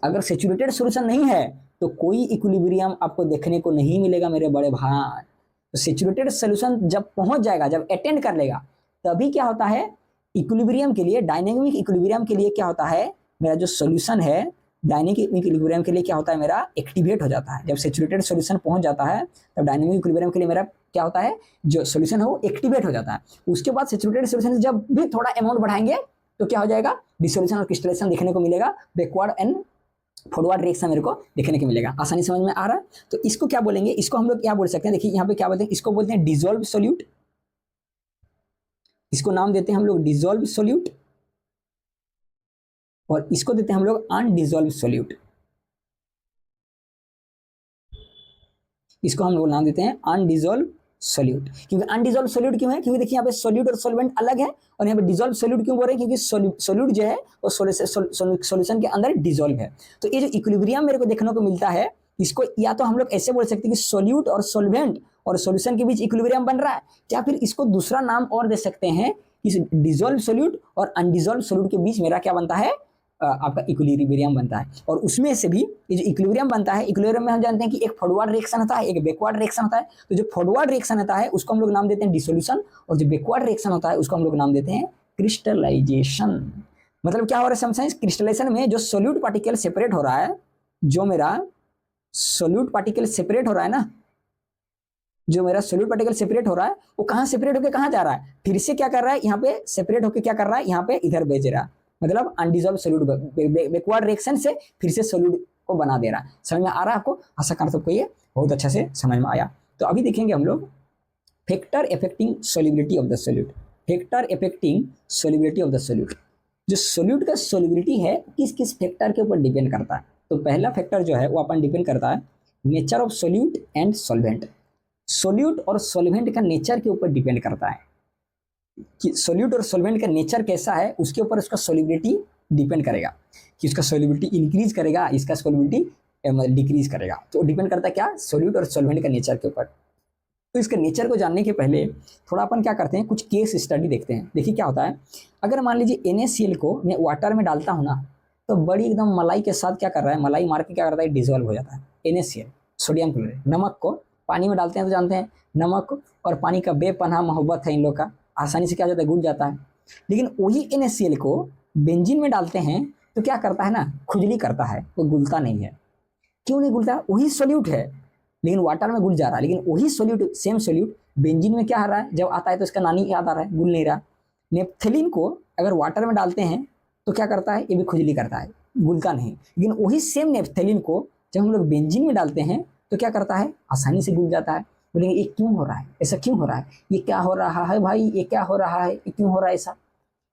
अगर सेचुरेटेड सॉल्यूशन नहीं है तो कोई इक्विलिब्रियम आपको देखने को नहीं मिलेगा मेरे बड़े भाई। तो सेचुरेटेड सॉल्यूशन जब पहुंच जाएगा, जब अटेंड कर लेगा, तभी क्या होता है, इक्विलिब्रियम के लिए, डायनेमिक इक्विलिब्रियम के लिए क्या होता है, मेरा जो सॉल्यूशन है डायनेमिक इक्विलिब्रियम के लिए क्या होता है, मेरा एक्टिवेट हो जाता है। जब सेचुरेटेड सॉल्यूशन पहुंच जाता है तब डायनेमिक इक्विलिब्रियम के लिए मेरा क्या होता है, जो सॉल्यूशन है वो एक्टिवेट हो जाता है। उसके बाद सेचुरेटेड सॉल्यूशन से जब भी थोड़ा अमाउंट बढ़ाएंगे तो क्या हो जाएगा, डिसोल्यूशन और क्रिस्टलाइजेशन देखने को मिलेगा, बैकवर्ड एंड फॉरवर्ड रिएक्शन मेरे को देखने को मिलेगा। आसानी समझ में आ रहा है। तो इसको क्या बोलेंगे, इसको हम लोग क्या बोल सकते हैं, देखिए यहाँ पे क्या बोलते हैं, इसको बोलते हैं डिसॉल्व सोल्यूट, इसको नाम देते हैं हम लोग डिसॉल्व सोल्यूट, और इसको देते हैं हम लोग अनडिसॉल्व सोल्यूट। इसको हम लोग नाम देते हैं अनडिसॉल्व सोल्यूट। क्योंकि अनडिसॉल्व सोल्यूट क्यों है, क्योंकि देखिए यहाँ पे सोल्यूट और सोल्वेंट अलग है, और यहाँ पे डिसॉल्व सोल्यूट क्यों बोल रहे हैं, क्योंकि सोल्यूट जो है वो सॉल्यूशन के अंदर डिसॉल्व है। तो ये जो इक्विलिब्रियम मेरे को देखने को मिलता है, इसको या तो हम लोग ऐसे बोल सकते हैं कि सोल्यूट और सोल्वेंट और सॉल्यूशन के बीच इक्विलिब्रियम बन रहा है, या फिर इसको दूसरा नाम और दे सकते हैं कि डिसॉल्व सोल्यूट और अनडिसॉल्व सोल्यूट के बीच मेरा क्या बनता है, आपका इक्विलिब्रियम बनता है। और उसमें से भी ये जो इक्विलिब्रियम बनता है, इक्विलिब्रियम में हम जानते हैं कि एक फॉरवर्ड रिएक्शन होता है, एक बैकवर्ड रिएक्शन होता है। तो जो फॉरवर्ड रिएक्शन होता है उसको हम लोग नाम देते हैं डिसोल्यूशन, और जो बैकवर्ड रिएक्शन होता है उसको हम लोग नाम देते हैं क्रिस्टलाइजेशन। मतलब क्या हो रहा है समझाएं, क्रिस्टलाइजेशन में जो सोल्यूट पार्टिकल सेपरेट हो रहा है, जो मेरा सोल्यूट पार्टिकल सेपरेट हो रहा है ना, जो मेरा सोल्यूट पार्टिकल सेपरेट हो रहा है वो कहाँ सेपरेट होकर कहाँ जा रहा है, फिर से क्या कर रहा है, यहाँ पे सेपरेट होकर क्या कर रहा है, यहाँ पे इधर भेज रहा है। मतलब अनडिजॉल्व सोल्यूट बैकवर्ड रिएक्शन से फिर से सोल्यूट को बना दे रहा है। समझ में आ रहा है आपको? आशा करता हूं सबको ये बहुत अच्छा से समझ में आया। तो अभी देखेंगे हम लोग factor affecting solubility of the solute. Factor affecting solubility of the solute, जो सोल्यूट का सोल्यूबिलिटी है किस किस फैक्टर के ऊपर डिपेंड करता है। तो पहला फैक्टर जो है वो अपन डिपेंड करता है nature of solute and solvent. Solute और सॉल्वेंट का नेचर के ऊपर डिपेंड करता है कि सोल्यूट और सॉल्वेंट का नेचर कैसा है, उसके ऊपर उसका सोल्यूबिलिटी डिपेंड करेगा कि उसका सोल्यूबिलिटी इंक्रीज करेगा, इसका सोल्यूबिलिटी डिक्रीज करेगा। तो डिपेंड करता है क्या, सोल्यूट और सॉल्वेंट का नेचर के ऊपर। तो इसके नेचर को जानने के पहले थोड़ा अपन क्या करते हैं, कुछ केस स्टडी देखते हैं। देखिए क्या होता है, अगर मान लीजिए NaCl को मैं वाटर में डालता हूँ ना, तो बड़ी एकदम मलाई के साथ क्या कर रहा है, मलाई मार के क्या करता है, डिजोल्व हो जाता है। NaCl सोडियम क्लोराइड, नमक को पानी में डालते हैं तो जानते हैं नमक और पानी का बेपनाह मोहब्बत है इन लोग का, आसानी से क्या हो जाता है, घुल जाता है। लेकिन वही NaCl को बेंजीन में डालते हैं तो क्या करता है ना, खुजली करता है, वो घुलता नहीं है। क्यों नहीं घुलता, वही सोल्यूट है लेकिन वाटर में घुल जा रहा है। लेकिन वही सोल्यूट, सेम सोल्यूट बेंजीन में क्या आ रहा है, जब आता है तो इसका नानी याद आ रहा है, घुल नहीं रहा। नेप्थलीन को अगर वाटर में डालते हैं तो क्या करता है, ये भी खुजली करता है, घुलता नहीं। लेकिन वही सेम नेप्थलीन को जब हम लोग बेंजीन में डालते हैं तो क्या करता है, आसानी से घुल जाता है। बोलेंगे ये क्यों हो रहा है, ऐसा क्यों हो रहा है, ये क्या हो रहा है भाई, ये क्या हो रहा है, ये क्यों हो रहा है ऐसा,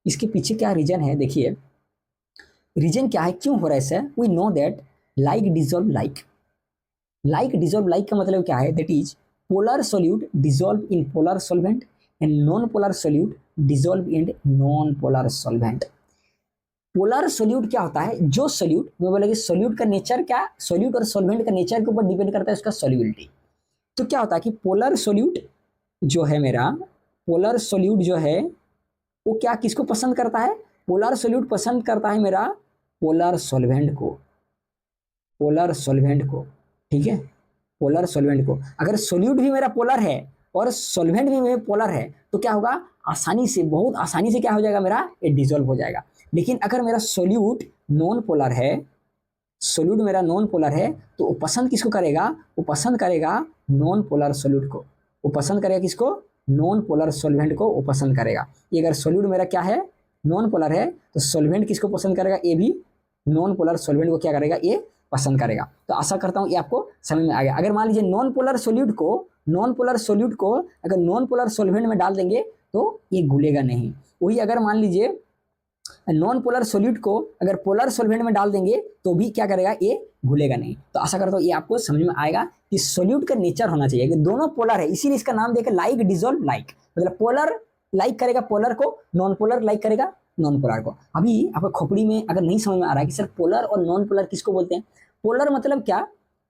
इसके पीछे क्या रीजन है। देखिए रीजन क्या है, क्यों हो रहा है ऐसा। We know that like dissolve like, like dissolve like का मतलब क्या है, that is polar solute dissolve in polar solvent and non polar solute dissolve in non polar solvent. Polar solute क्या होता है, जो सोल्यूट मैं बोला कि सोल्यूट का नेचर क्या, सोल्यूट और सॉल्वेंट का नेचर के ऊपर डिपेंड करता है उसका सोल्यूबिलिटी। तो क्या होता है कि पोलर सोल्यूट जो है मेरा, पोलर सोल्यूट जो है वो क्या किसको पसंद करता है, पोलर सोल्यूट पसंद करता है मेरा पोलर सॉल्वेंट को, पोलर सॉल्वेंट को, ठीक है, पोलर सॉल्वेंट को। अगर सोल्यूट भी मेरा पोलर है और सॉल्वेंट भी मेरा पोलर है तो क्या होगा, आसानी से, बहुत आसानी से क्या हो जाएगा मेरा, ये डिजोल्व हो जाएगा। लेकिन अगर मेरा सोल्यूट नॉन पोलर है, सोल्यूट मेरा नॉन पोलर है तो वो पसंद किसको करेगा, वो पसंद करेगा नॉन पोलर सोल्यूट को, वो पसंद करेगा किसको, नॉन पोलर सॉल्वेंट को वो पसंद करेगा। ये अगर सोल्यूट मेरा क्या है, नॉन पोलर है, तो सॉल्वेंट किसको पसंद करेगा, ये भी नॉन पोलर सॉल्वेंट को क्या करेगा, ये पसंद करेगा। तो आशा करता हूँ ये आपको समझ में आ गया। अगर मान लीजिए नॉन पोलर सोल्यूट को, नॉन पोलर सोल्यूट को अगर नॉन पोलर सॉल्वेंट में डाल देंगे तो ये घुलेगा नहीं। वही अगर मान लीजिए नॉन पोलर सोल्यूट को अगर पोलर सॉल्वेंट में डाल देंगे तो भी क्या करेगा, ये घुलेगा नहीं। तो आशा करता हूँ ये आपको समझ में आएगा कि सोल्यूट का नेचर होना चाहिए कि दोनों पोलर है, इसीलिए इसका नाम देकर लाइक डिजोल्व लाइक, मतलब पोलर लाइक करेगा पोलर को, नॉन पोलर लाइक करेगा नॉन पोलर को। अभी आपको खोपड़ी में अगर नहीं समझ में आ रहा है कि सर पोलर और नॉन पोलर किसको बोलते हैं, पोलर मतलब क्या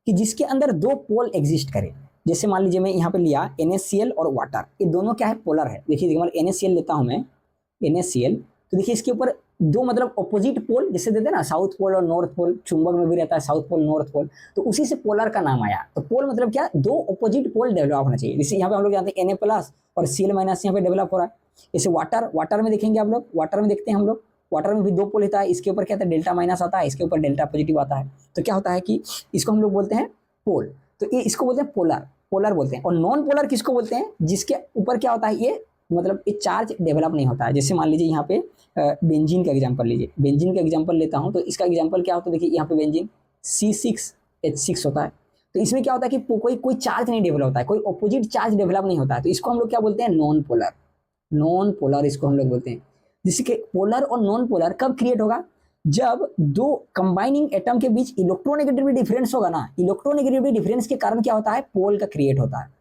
कि जिसके अंदर दो पोल एग्जिस्ट करे। जैसे मान लीजिए मैं यहाँ पे लिया NaCl और वाटर, ये दोनों क्या है, पोलर है। देखिए NaCl लेता हूँ मैं, NaCl, तो देखिए इसके ऊपर दो मतलब ऑपोजिट पोल जैसे देते हैं ना, साउथ पोल और नॉर्थ पोल, चुंबक में भी रहता है साउथ पोल नॉर्थ पोल, तो उसी से पोलर का नाम आया। तो पोल मतलब क्या, दो ऑपोजिट पोल डेवलप होना चाहिए। जैसे यहाँ पे हम लोग जानते हैं Na+ और Cl- यहाँ पे डेवलप हो रहा है। जैसे वाटर, वाटर में देखेंगे आप लोग, वाटर में देखते हैं हम लोग, वाटर में भी दो पोल होता है, इसके ऊपर क्या आता है, डेल्टा- आता है, इसके ऊपर डेल्टा पॉजिटिव आता है। तो क्या होता है कि इसको हम लोग बोलते हैं पोल, तो ये इसको बोलते हैं पोलर, पोलर बोलते हैं। और नॉन पोलर किसको बोलते हैं, जिसके ऊपर क्या होता है, ये मतलब ये चार्ज डेवलप नहीं होता है। जैसे मान लीजिए यहाँ पे बेंजीन का एग्जांपल लीजिए, बेंजीन का एग्जांपल लेता हूँ, तो इसका एग्जांपल क्या होता है, देखिए यहाँ पे बेंजीन C6H6 होता है। तो इसमें क्या होता है कि कोई चार्ज नहीं डेवलप होता है, कोई ऑपोजिट चार्ज डेवलप नहीं होता है, तो इसको हम लोग क्या बोलते हैं, नॉन पोलर, नॉन पोलर इसको हम लोग बोलते हैं। जिसके पोलर और नॉन पोलर कब क्रिएट होगा, जब दो कंबाइनिंग एटम के बीच इलेक्ट्रोनेगेटिविटी डिफरेंस होगा ना, इलेक्ट्रोनेगेटिविटी डिफरेंस के कारण क्या होता है, पोल का क्रिएट होता है।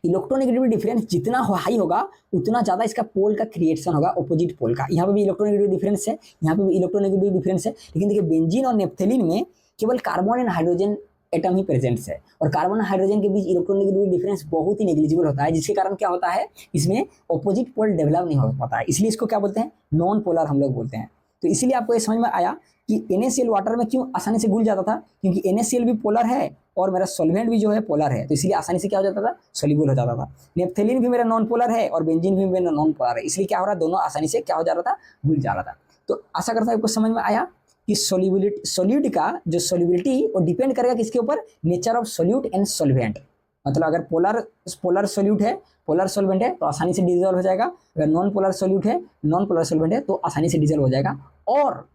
इलेक्ट्रोनेगेटिविटी डिफरेंस जितना हाई होगा उतना ज्यादा इसका पोल का क्रिएशन होगा, ऑपोजिट पोल का। यहाँ पे भी इलेक्ट्रोनेगेटिविटी डिफरेंस है, यहाँ पे भी इलेक्ट्रोनेगेटिविटी डिफरेंस है, लेकिन देखिए बेंजीन और नेप्थलीन में केवल carbon and hydrogen atom he present है, और कार्बन और हाइड्रोजन के बीच इलेक्ट्रोनेगेटिविटी डिफरेंस बहुत ही नेग्लिजिबल होता है, जिसके कारण क्या होता है, इसमें ऑपोजिट पोल डेवलप नहीं हो पाता है। इसलिए इसको क्या बोलते हैं, नॉन पोलर हम लोग बोलते हैं। तो इसीलिए आपको ये समझ में आया कि NaCl वाटर में क्यों आसानी से घुल जाता था, क्योंकि NaCl भी पोलर है और मेरा सॉल्वेंट भी जो है पोलर है, तो इसीलिए आसानी से क्या हो जाता था, सोल्यूबल हो जाता था। नेप्थेलिन भी मेरा नॉन पोलर है और बेंजीन भी मेरा नॉन पोलर है, इसलिए क्या हो रहा है, दोनों आसानी से क्या हो जा रहा था, घुल जा रहा था। तो आशा करता हूं आपको समझ में आया कि सोल्यूट का जो सोल्यूबिलिटी वो डिपेंड करेगा किसके ऊपर, nature of solute and solvent. मतलब अगर पोलर सोल्यूट है, पोलर सॉल्वेंट है तो आसानी से डिजोल्व हो जाएगा, अगर नॉन पोलर सोल्यूट है, नॉन पोलर सॉल्वेंट है तो आसानी से डिजोल्व हो जाएगा। और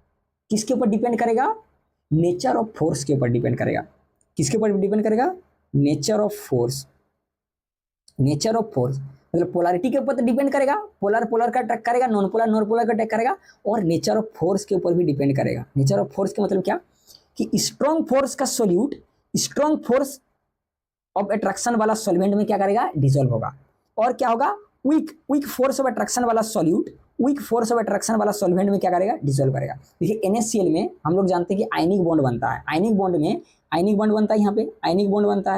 किसके ऊपर डिपेंड करेगा, नेचर ऑफ फोर्स के ऊपर डिपेंड करेगा। किसके ऊपर डिपेंड करेगा, nature of force. Nature of force मतलब पोलैरिटी के ऊपर तो डिपेंड करेगा, पोलर का अटैक करेगा, नॉन पोलर का अटैक करेगा, और नेचर ऑफ फोर्स के ऊपर भी डिपेंड करेगा। नेचर ऑफ फोर्स का मतलब क्या, कि स्ट्रॉन्ग फोर्स का solute strong force of attraction वाला सॉल्वेंट में क्या करेगा, डिसॉल्व होगा। और क्या होगा, वीक फोर्स ऑफ अट्रैक्शन वाला solute weak force of attraction वाला सॉल्वेंट में क्या करेगा, डिसॉल्व करेगा। देखिए NaCl में हम लोग जानते हैं कि आयनिक बॉन्ड बनता है, आयनिक बॉन्ड बनता है, यहाँ पे आयनिक बॉन्ड बनता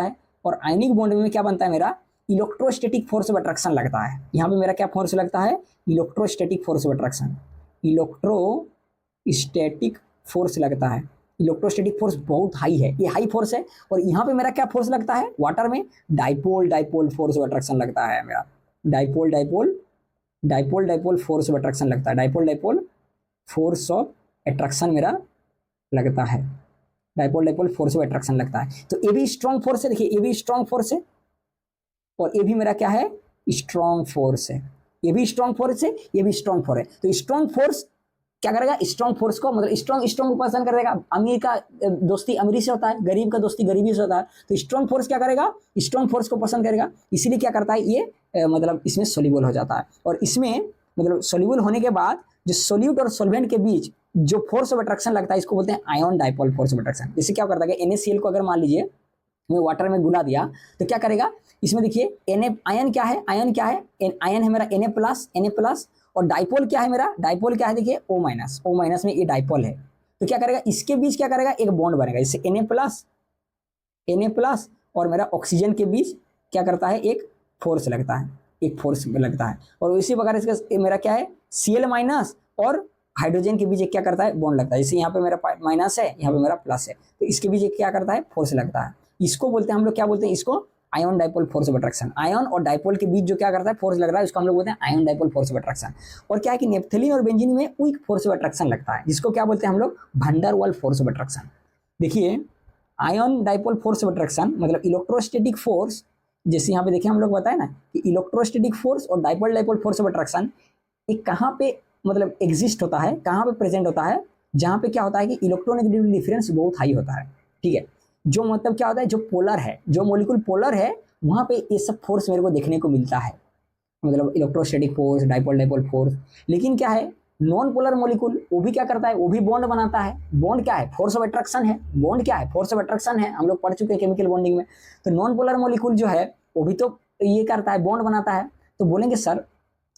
है, और आयनिक बॉन्ड में क्या बनता है, मेरा इलेक्ट्रोस्टैटिक फोर्स ऑफ अट्रैक्शन लगता है। यहाँ पे मेरा क्या फोर्स लगता है, electrostatic force of attraction, electrostatic force लगता है। इलेक्ट्रोस्टैटिक फोर्स बहुत हाई है, ये हाई फोर्स है। और यहाँ पे मेरा क्या फोर्स लगता है, वाटर में डाइपोल फोर्स ऑफ अट्रैक्शन लगता है मेरा, डाइपोल फोर्स ऑफ अट्रैक्शन लगता है, डाइपोल फोर्स ऑफ अट्रैक्शन मेरा लगता है, डाइपोल फोर्स ऑफ अट्रैक्शन लगता है। तो ये भी स्ट्रॉन्ग फोर्स है, देखिए ये भी स्ट्रॉन्ग फोर्स है, और ये भी मेरा क्या है, स्ट्रॉन्ग फोर्स है, ये भी स्ट्रॉन्ग फोर्स है, ये भी स्ट्रॉन्ग फोर्स है। तो स्ट्रॉन्ग फोर्स क्या करेगा, स्ट्रॉन्ग फोर्स को मतलब स्ट्रॉन्ग को पसंद करेगा। अमीर का दोस्ती अमीरी से होता है, गरीब का दोस्ती गरीबी से होता है, तो स्ट्रॉन्ग फोर्स क्या करेगा, स्ट्रॉन्ग फोर्स को पसंद करेगा। इसीलिए क्या करता है ये, मतलब इसमें सोल्यूबल हो जाता है। और इसमें मतलब सोल्यूबल होने के बाद जो सोल्यूट और सॉल्वेंट के बीच जो फोर्स ऑफ अट्रैक्शन लगता है, इसको बोलते हैं ion dipole force of attraction. इससे क्या करता है, NaCl को अगर मान लीजिए मैं वाटर में घुला दिया तो क्या करेगा, इसमें देखिए आयन क्या है, आयन है मेरा Na प्लस, और डाइपोल क्या है मेरा, डाइपोल क्या है, देखिए O माइनस में ये डाइपोल है। तो क्या करेगा, इसके बीच क्या करेगा, एक बॉन्ड बनेगा, जैसे Na प्लस और मेरा ऑक्सीजन के बीच क्या करता है, एक फोर्स लगता है, और इसी प्रकार इसका मेरा क्या है, Cl माइनस और हाइड्रोजन के बीच एक क्या करता है, बॉन्ड लगता है। जैसे यहाँ पे मेरा माइनस है, यहाँ पे मेरा प्लस है, तो इसके बीच एक क्या करता है, फोर्स लगता है। इसको बोलते हैं हम लोग, क्या बोलते हैं इसको, ion dipole force of attraction. Ion और डाइपोल के बीच जो क्या करता है, फोर्स लग रहा है, उसको हम लोग बोलते हैं ion dipole force of attraction. और क्या है कि नेप्थेलिन और बेंजीन में वीक फोर्स ऑफ अट्रैक्शन लगता है, जिसको क्या बोलते हैं हम लोग, van der Waals force of attraction. देखिए ion dipole force of attraction मतलब इलेक्ट्रोस्टैटिक फोर्स, जैसे यहाँ पे देखिए हम लोग बताए ना कि इलेक्ट्रोस्टैटिक फोर्स और डाइपोल फोर्स ऑफ अट्रैक्शन ये कहाँ पे मतलब एग्जिस्ट होता है, कहाँ पे प्रेजेंट होता है, जहाँ पे क्या होता है कि इलेक्ट्रोनेगेटिविटी डिफरेंस बहुत हाई होता है। ठीक है, जो मतलब क्या होता है, जो पोलर है, जो मॉलिक्यूल पोलर है, वहाँ पे ये सब फोर्स मेरे को देखने को मिलता है, मतलब इलेक्ट्रोस्टैटिक फोर्स, डाइपोल फोर्स। लेकिन क्या है, नॉन पोलर मॉलिक्यूल वो भी क्या करता है, वो भी बॉन्ड बनाता है। बॉन्ड क्या है, फोर्स ऑफ अट्रैक्शन है। बॉन्ड क्या है, फोर्स ऑफ अट्रैक्शन है, हम लोग पढ़ चुके हैं केमिकल बॉन्डिंग में। तो नॉन पोलर मॉलिक्यूल जो है वो भी तो ये करता है, बॉन्ड बनाता है। तो बोलेंगे सर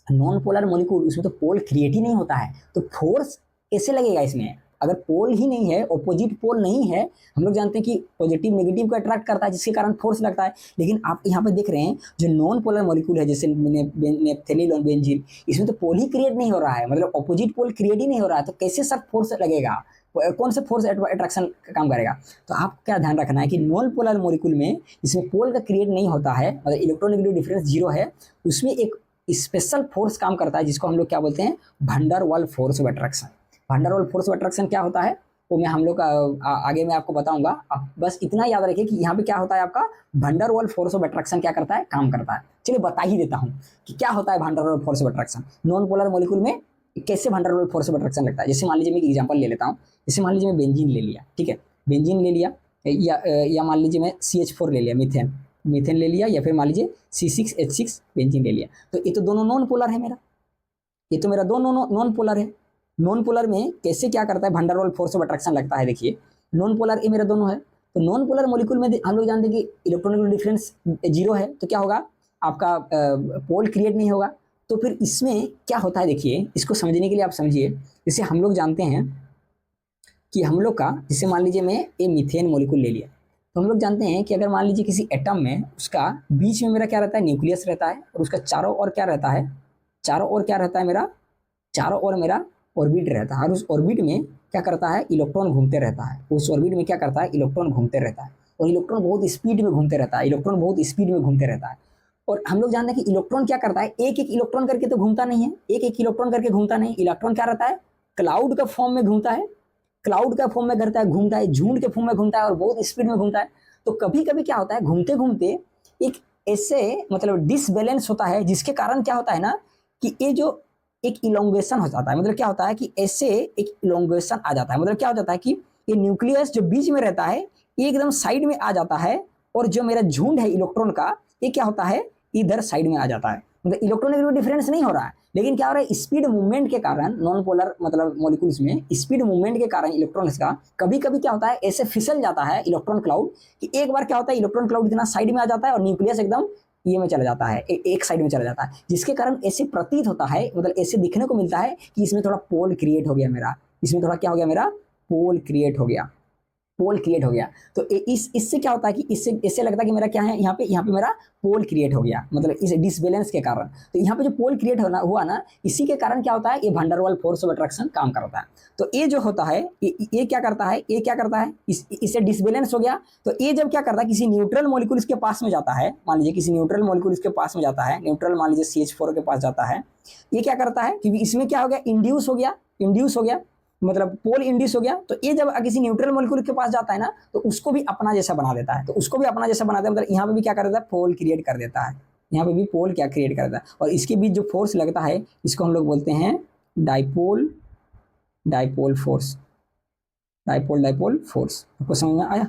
नॉन पोलर मॉलिक्यूल, उसमें तो पोल क्रिएट ही नहीं होता है, तो फोर्स कैसे लगेगा इसमें, अगर पोल ही नहीं है, ऑपोजिट पोल नहीं है। हम लोग जानते हैं कि पॉजिटिव नेगेटिव को अट्रैक्ट करता है, जिसके कारण फोर्स लगता है। लेकिन आप यहाँ पे देख रहे हैं जो नॉन पोलर मॉलिक्यूल है, जैसे नेप्थेलिन और बेंजीन, इसमें तो पोल ही क्रिएट नहीं हो रहा है, मतलब ऑपोजिट पोल क्रिएट ही नहीं हो रहा है, तो कैसे सर फोर्स लगेगा, कौन सा फोर्स अट्रैक्शन काम करेगा। तो आप क्या ध्यान रखना है कि नॉन पोलर मॉलिक्यूल में जिसमें पोल का क्रिएट नहीं होता है, मतलब इलेक्ट्रोनेगेटिव डिफरेंस जीरो है, उसमें एक स्पेशल फोर्स काम करता है, जिसको हम लोग क्या बोलते हैं, van der Waals force of attraction. Van der Waals force of attraction क्या होता है वो मैं हम लोग आगे मैं आपको बताऊंगा। आप बस इतना याद रखिए कि यहाँ पे क्या होता है, आपका van der Waals force of attraction क्या करता है, काम करता है। चलिए बता ही देता हूँ कि क्या होता है van der Waals force of attraction. Non polar molecule में कैसे van der Waals force of attraction लगता है। जैसे मान लीजिए मैं एक एग्जाम्पल ले लेता हूँ, जैसे मान लीजिए मैं बेंजीन ले लिया, ठीक है, बेंजीन ले लिया, या मान लीजिए मैं CH4 ले लिया, मीथेन ले लिया, या फिर मान लीजिए C6H6 बेंजीन ले लिया। तो ये तो दोनों नॉन पोलर है मेरा, ये तो मेरा दोनों नॉन पोलर है। नॉन पोलर में कैसे क्या करता है, van der Waals force of attraction लगता है। देखिए नॉन पोलर ये मेरा दोनों है, तो नॉन पोलर मॉलिक्यूल में हम लोग जानते हैं कि इलेक्ट्रोनेगेटिव डिफरेंस जीरो है, तो क्या होगा, आपका पोल क्रिएट नहीं होगा। तो फिर इसमें क्या होता है, देखिए इसको समझने के लिए आप समझिए। जैसे हम लोग जानते हैं कि हम लोग का, जैसे मान लीजिए मैं ये मीथेन मॉलिक्यूल ले लिया, तो हम लोग जानते हैं कि अगर मान लीजिए किसी एटम में उसका बीच में मेरा क्या रहता है, न्यूक्लियस रहता है, और उसका चारों ओर क्या रहता है, चारों ओर क्या रहता है मेरा, चारों ओर मेरा ऑर्बिट रहता है और उस ऑर्बिट में क्या करता है, इलेक्ट्रॉन घूमते रहता है। उस ऑर्बिट में क्या करता है, इलेक्ट्रॉन घूमते रहता है और इलेक्ट्रॉन बहुत स्पीड में घूमते रहता है। इलेक्ट्रॉन बहुत स्पीड में घूमते रहता है और हम लोग जानते हैं कि इलेक्ट्रॉन क्या करता है, एक एक इलेक्ट्रॉन करके तो घूमता नहीं है, एक एक इलेक्ट्रॉन करके घूमता नहीं। इलेक्ट्रॉन क्या रहता है, क्लाउड का फॉर्म में घूमता है, क्लाउड का फॉर्म में करता है, घूमता है, झुंड के फॉर्म में घूमता है और बहुत स्पीड में घूमता है। तो कभी कभी क्या होता है, घूमते घूमते एक ऐसे मतलब डिसबैलेंस होता है जिसके कारण क्या होता है ना कि ये जो एक इलोंगेशन हो जाता है। मतलब क्या होता है कि ऐसे एक इलोंगेशन आ जाता है। मतलब क्या हो जाता है कि ये न्यूक्लियस जो बीच में रहता है ये एकदम साइड में आ जाता है और जो मेरा झुंड है इलेक्ट्रॉन का ये क्या होता है, इधर साइड में आ जाता है। मतलब इलेक्ट्रॉन में डिफरेंस नहीं हो रहा है, लेकिन क्या हो रहा है, स्पीड मूवमेंट के कारण नॉन पोलर मतलब मॉलिक्यूल्स में स्पीड मूवमेंट के कारण इलेक्ट्रॉन्स का कभी कभी क्या होता है, ऐसे फिसल जाता है इलेक्ट्रॉन क्लाउड कि एक बार क्या होता है, इलेक्ट्रॉन क्लाउड इतना साइड में आ जाता है और न्यूक्लियस एकदम ये में चला जाता है, एक साइड में चला जाता है, जिसके कारण ऐसे प्रतीत होता है, मतलब ऐसे दिखने को मिलता है कि इसमें थोड़ा पोल क्रिएट हो गया मेरा, इसमें थोड़ा क्या हो गया, मेरा पोल क्रिएट हो गया, पोल क्रिएट हो गया। तो इससे क्या होता है कि इससे लगता है कि मेरा क्या है, यहाँ पे मेरा पोल क्रिएट हो गया, मतलब इस डिसबैलेंस के कारण। तो यहाँ पे जो पोल क्रिएट हुआ ना, इसी के कारण क्या होता है, ये वैन डर वाल फोर्स ऑफ अट्रैक्शन काम करता है। तो ये जो होता है ये क्या करता है, ये क्या करता है, इससे डिसबैलेंस हो गया। तो ये जब क्या करता है, किसी न्यूट्रल मॉलिक्यूल इसके पास में जाता है, मान लीजिए किसी न्यूट्रल मॉलिक्यूल इसके पास में जाता है, न्यूट्रल मान लीजिए CH4 के पास जाता है, ये क्या करता है, क्योंकि इसमें क्या हो गया, इंड्यूस हो गया, मतलब पोल इंड्यूस हो गया। तो ये जब किसी न्यूट्रल मॉलिक्यूल के पास जाता है ना, तो उसको भी अपना जैसा बना देता है, तो उसको भी अपना जैसा बनाता है, मतलब यहाँ पे भी क्या कर देता है, पोल क्रिएट कर देता है, यहाँ पे भी पोल क्या क्रिएट कर देता है। और इसके बीच जो फोर्स लगता है इसको हम लोग बोलते हैं डाइपोल फोर्स, डाइपोल फोर्स। आपको समझ में आया?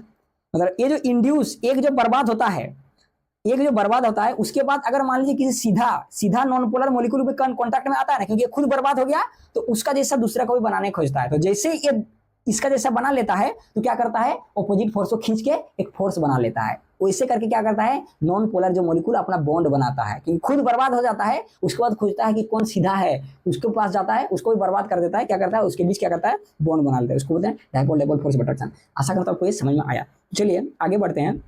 मतलब ये जो इंड्यूस एक जो बर्बाद होता है, एक जो बर्बाद होता है उसके बाद अगर मान लीजिए किसी सीधा नॉन पोलर मॉलिक्यूल पे कांटेक्ट में आता है ना, क्योंकि खुद बर्बाद हो गया तो उसका जैसा दूसरा को भी बनाने खोजता है। तो जैसे ये इसका जैसा बना लेता है तो क्या करता है, ऑपोजिट फोर्स को खींच के एक फोर्स बना लेता है। वैसे करके क्या करता है, नॉन पोलर जो मॉलिक्यूल अपना बॉन्ड बनाता है, क्योंकि खुद बर्बाद हो जाता है, उसके बाद खोजता है कि कौन सीधा है, उसके पास जाता है, उसको भी बर्बाद कर देता है, क्या करता है, उसके बीच क्या करता है, बॉन्ड बना लेता है। उसको बोलते हैं डाइपोल फोर्स ऑफ अट्रैक्शन। आशा करता हूं आपको ये समझ में आया। चलिए आगे बढ़ते हैं।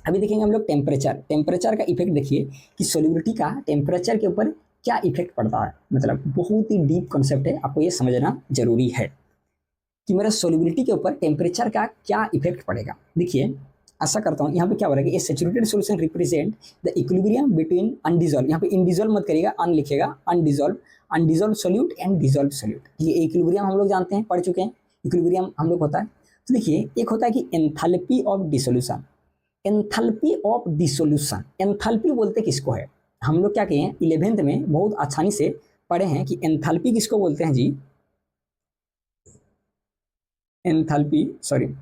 अभी देखेंगे हम लोग टेम्परेचर का इफेक्ट। देखिए कि सोल्युबिलिटी का टेम्परेचर के ऊपर क्या इफेक्ट पड़ता है, मतलब बहुत ही डीप कॉन्सेप्ट है, आपको ये समझना जरूरी है कि मेरा सोल्युबिलिटी के ऊपर टेम्परेचर का क्या इफेक्ट पड़ेगा। देखिए आशा करता हूँ यहाँ पे क्या हो रहा है कि saturated solution represent the equilibrium between undissolved, यहाँ पे इनडिजॉल्व मत करिएगा, अन लिखेगा, undissolved solute and dissolve solute. ये इक्विलिब्रियम हम लोग जानते हैं, पढ़ चुके हैं, इक्विलिब्रियम हम लोग होता है। तो देखिए एक होता है कि enthalpy of dissolution, enthalpy of dissolution, enthalpy बोलते किसको है, हम लोग क्या कहें 11th में बहुत आसानी से पढ़े हैं कि एंथैल्पी किसको बोलते हैं जी, एंथैल्पी, सॉरी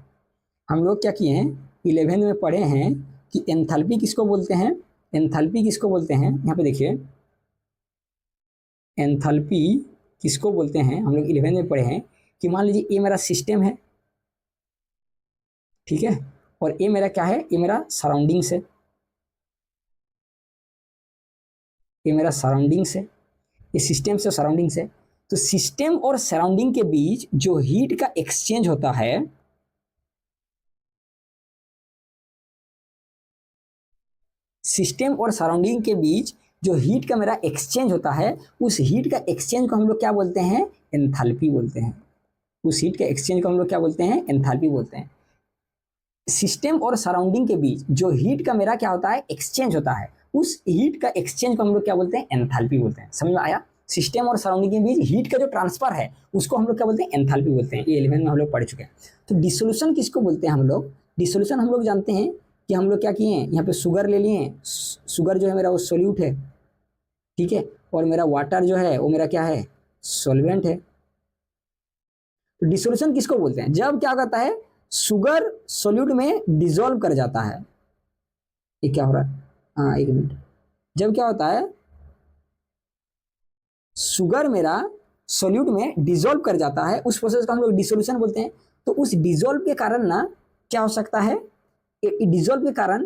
हम लोग क्या किए हैं 11th में पढ़े हैं कि एंथैल्पी किसको बोलते हैं, एंथैल्पी किसको बोलते हैं, यहाँ पे देखिए एंथैल्पी किसको बोलते हैं, हम लोग 11th में पढ़े हैं कि मान लीजिए ये मेरा सिस्टम है, ठीक है, और ये मेरा क्या है, ये मेरा सराउंडिंग्स है, ये मेरा सराउंडिंग्स है, ये सिस्टम से सराउंडिंग्स है। तो सिस्टम और सराउंडिंग के बीच जो हीट का एक्सचेंज होता है, सिस्टम और सराउंडिंग के बीच जो हीट का मेरा एक्सचेंज होता है, उस हीट का एक्सचेंज को हम लोग क्या बोलते हैं, एंथैल्पी बोलते हैं। उस हीट का एक्सचेंज को हम लोग क्या बोलते हैं, एंथैल्पी बोलते हैं। सिस्टम और सराउंडिंग के बीच जो हीट का मेरा क्या होता है, एक्सचेंज होता है, उस हीट का एक्सचेंज को हम लोग क्या बोलते हैं, एंथैल्पी बोलते हैं। समझ में आया? सिस्टम और सराउंडिंग के बीच हीट का जो ट्रांसफर है उसको हम लोग क्या बोलते हैं, एंथैल्पी बोलते हैं। ये 11th में हम लोग पढ़ चुके हैं। तो डिसोल्यूशन किसको बोलते हैं हम लोग, डिसोल्यूशन हम लोग जानते हैं कि हम लोग क्या किए हैं, यहाँ पे शुगर ले लिए, शुगर जो है मेरा वो सोल्यूट है, ठीक है, और मेरा वाटर जो है वो मेरा क्या है, सॉल्वेंट है। तो डिसोल्यूशन किसको बोलते हैं, जब क्या करता है, शुगर सोल्यूट में डिसॉल्व कर जाता है। ये क्या हो रहा है, हाँ एक मिनट, जब क्या होता है, शुगर मेरा सोल्यूट में डिसॉल्व कर जाता है, उस प्रोसेस को हम लोग डिसोल्यूशन बोलते हैं। तो उस डिसॉल्व के कारण ना क्या हो सकता है, डिसॉल्व के कारण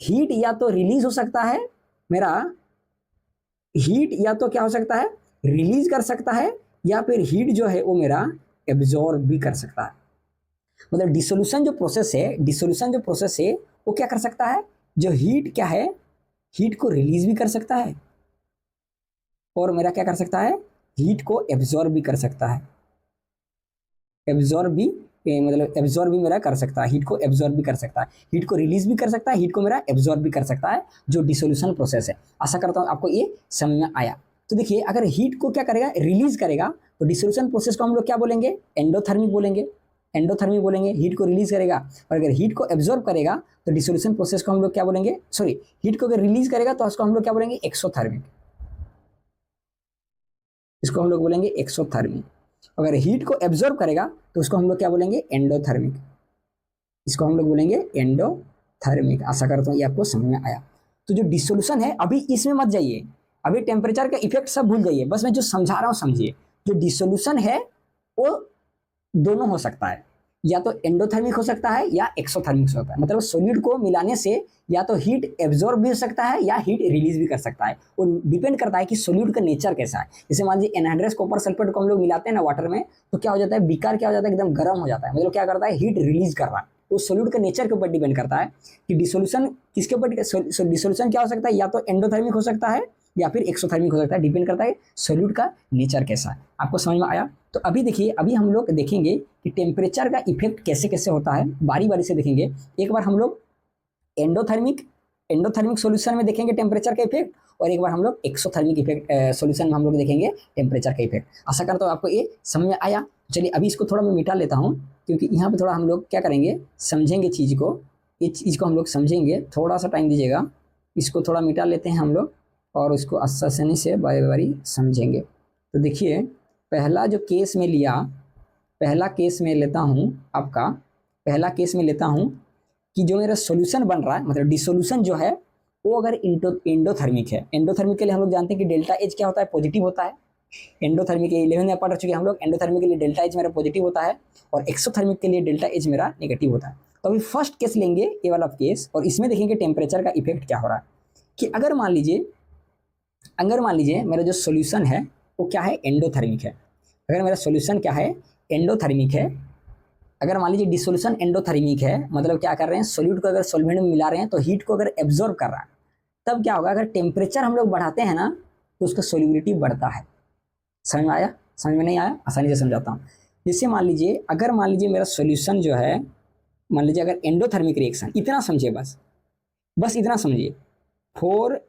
हीट या तो रिलीज हो सकता है, मेरा हीट या तो क्या हो सकता है, रिलीज कर सकता है, या फिर हीट जो है वो मेरा एब्जॉर्ब भी कर सकता है। मतलब डिसोल्यूशन जो प्रोसेस है वो क्या कर सकता है, जो हीट क्या है, हीट को रिलीज भी कर सकता है और मेरा क्या कर सकता है, हीट को एब्जॉर्ब भी कर सकता है। एब्जॉर्ब भी मतलब एब्जॉर्ब भी मेरा कर सकता है, हीट को एब्जॉर्ब भी कर सकता है, हीट को रिलीज भी कर सकता है, हीट को मेरा एब्जॉर्ब भी कर सकता है, जो डिसोल्यूशन प्रोसेस है। आशा करता हूँ आपको ये समझ में आया। तो देखिए अगर हीट को क्या करेगा, रिलीज करेगा, तो डिसोल्यूशन प्रोसेस को हम लोग क्या बोलेंगे, एंडोथर्मिक बोलेंगे, एंडोथर्मिक बोलेंगे। हीट को रिलीज करेगा, और अगर हीट को एब्जॉर्ब करेगा तो डिसोल्यूशन प्रोसेस को हम लोग क्या बोलेंगे, सॉरी, हीट को अगर रिलीज करेगा तो उसको हम लोग क्या बोलेंगे, एक्सोथर्मिक, इसको हम लोग बोलेंगे एक्सोथर्मिक। अगर हीट को एब्जॉर्ब करेगा तो उसको हम लोग क्या बोलेंगे, एंडोथर्मिक, इसको हम लोग बोलेंगे एंडोथर्मिक। आशा करता हूँ ये आपको समझ में आया। तो जो डिसोल्यूशन है, अभी इसमें मत जाइए, अभी टेम्परेचर का इफेक्ट सब भूल जाइए, बस मैं जो समझा रहा हूँ समझिए। जो डिसोल्यूशन है वो दोनों हो सकता है, या तो एंडोथर्मिक हो सकता है या एक्सोथर्मिक हो सकता है। मतलब सॉल्यूट को मिलाने से या तो हीट एब्जॉर्ब भी हो सकता है या हीट रिलीज भी कर सकता है। वो डिपेंड करता है कि सॉल्यूट का नेचर कैसा है। जैसे मान लीजिए एनहाइड्रस कॉपर सल्फेट को हम लोग मिलाते हैं ना वाटर में, तो क्या हो जाता है, बीकार क्या हो जाता है, एकदम गर्म हो जाता है। मतलब क्या करता है, हीट रिलीज कर रहा है। वो सॉल्यूट के नेचर के ऊपर डिपेंड करता है कि डिसोल्यूशन किसके ऊपर, डिसोल्यूशन क्या हो सकता है, या तो एंडोथर्मिक हो सकता है या फिर एक्सोथर्मिक हो सकता है। डिपेंड करता है सॉल्यूट का नेचर कैसा है। आपको समझ में आया। तो अभी देखिए, अभी हम लोग देखेंगे कि टेम्परेचर का इफेक्ट कैसे कैसे होता है, बारी बारी से देखेंगे। एक बार हम लोग एंडोथर्मिक सॉल्यूशन में देखेंगे टेम्परेचर का इफेक्ट, और एक बार हम लोग एक्सोथर्मिक इफेक्ट सॉल्यूशन में हम लोग देखेंगे टेम्परेचर का इफेक्ट। आशा करता हूँ आपको ये समझ में आया। चलिए अभी इसको थोड़ा मैं मिटा लेता हूँ, क्योंकि यहाँ पे थोड़ा हम लोग क्या करेंगे, समझेंगे चीज़ को, इस चीज़ को हम लोग समझेंगे। थोड़ा सा टाइम दीजिएगा, इसको थोड़ा मिटा लेते हैं हम लोग, और उसको आसानी से बारी बारी समझेंगे। तो देखिए, पहला जो केस में लिया, पहला केस में लेता हूँ आपका, पहला केस में लेता हूँ कि जो मेरा सॉल्यूशन बन रहा है, मतलब डिसोल्यूशन जो है वो अगर एंडोथर्मिक है। एंडोथर्मिक के लिए हम लोग जानते हैं कि डेल्टा एच क्या होता है, पॉजिटिव होता है। एंडोथर्मिक के 11 में पढ़ चुके हैं हम लोग। एंडोथर्मिक के लिए डेल्टा एच मेरा पॉजिटिव होता है, और एक्सोथर्मिक के लिए डेल्टा एच मेरा नेगेटिव होता है। तो अभी फर्स्ट केस लेंगे, ये वाला केस, और इसमें देखेंगे टेम्परेचर का इफेक्ट क्या हो रहा है। कि अगर मान लीजिए मेरा जो सॉल्यूशन है वो क्या है, एंडोथर्मिक है। अगर मेरा सॉल्यूशन क्या है, एंडोथर्मिक है, अगर मान लीजिए डिसोल्यूशन एंडोथर्मिक है, मतलब क्या कर रहे हैं, सॉल्यूट को अगर सॉल्वेंट में मिला रहे हैं तो हीट को अगर एब्जॉर्ब कर रहा है, तब क्या होगा, अगर टेम्परेचर हम लोग बढ़ाते हैं ना तो उसका सोल्यूबिलिटी बढ़ता है। समझ में आया, समझ में नहीं आया, आसानी से समझाता हूँ। जैसे मान लीजिए, अगर मान लीजिए मेरा सॉल्यूशन जो है, मान लीजिए अगर एंडोथर्मिक रिएक्शन, इतना समझिए, बस इतना समझिए, फॉर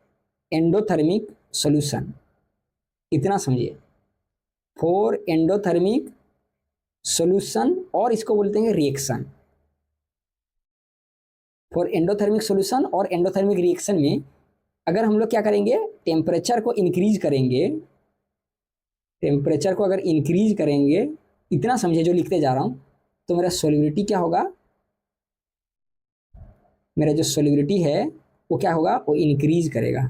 एंडोथर्मिक सॉल्यूशन, इतना समझिए, फॉर एंडोथर्मिक सॉल्यूशन, और इसको बोलते हैं रिएक्शन। फॉर एंडोथर्मिक सॉल्यूशन और एंडोथर्मिक रिएक्शन में अगर हम लोग क्या करेंगे, टेम्परेचर को इंक्रीज करेंगे, टेम्परेचर को अगर इंक्रीज करेंगे, इतना समझिए जो लिखते जा रहा हूं, तो मेरा सॉल्युबिलिटी क्या होगा, मेरा जो सॉल्युबिलिटी है वो क्या होगा, वो इंक्रीज करेगा।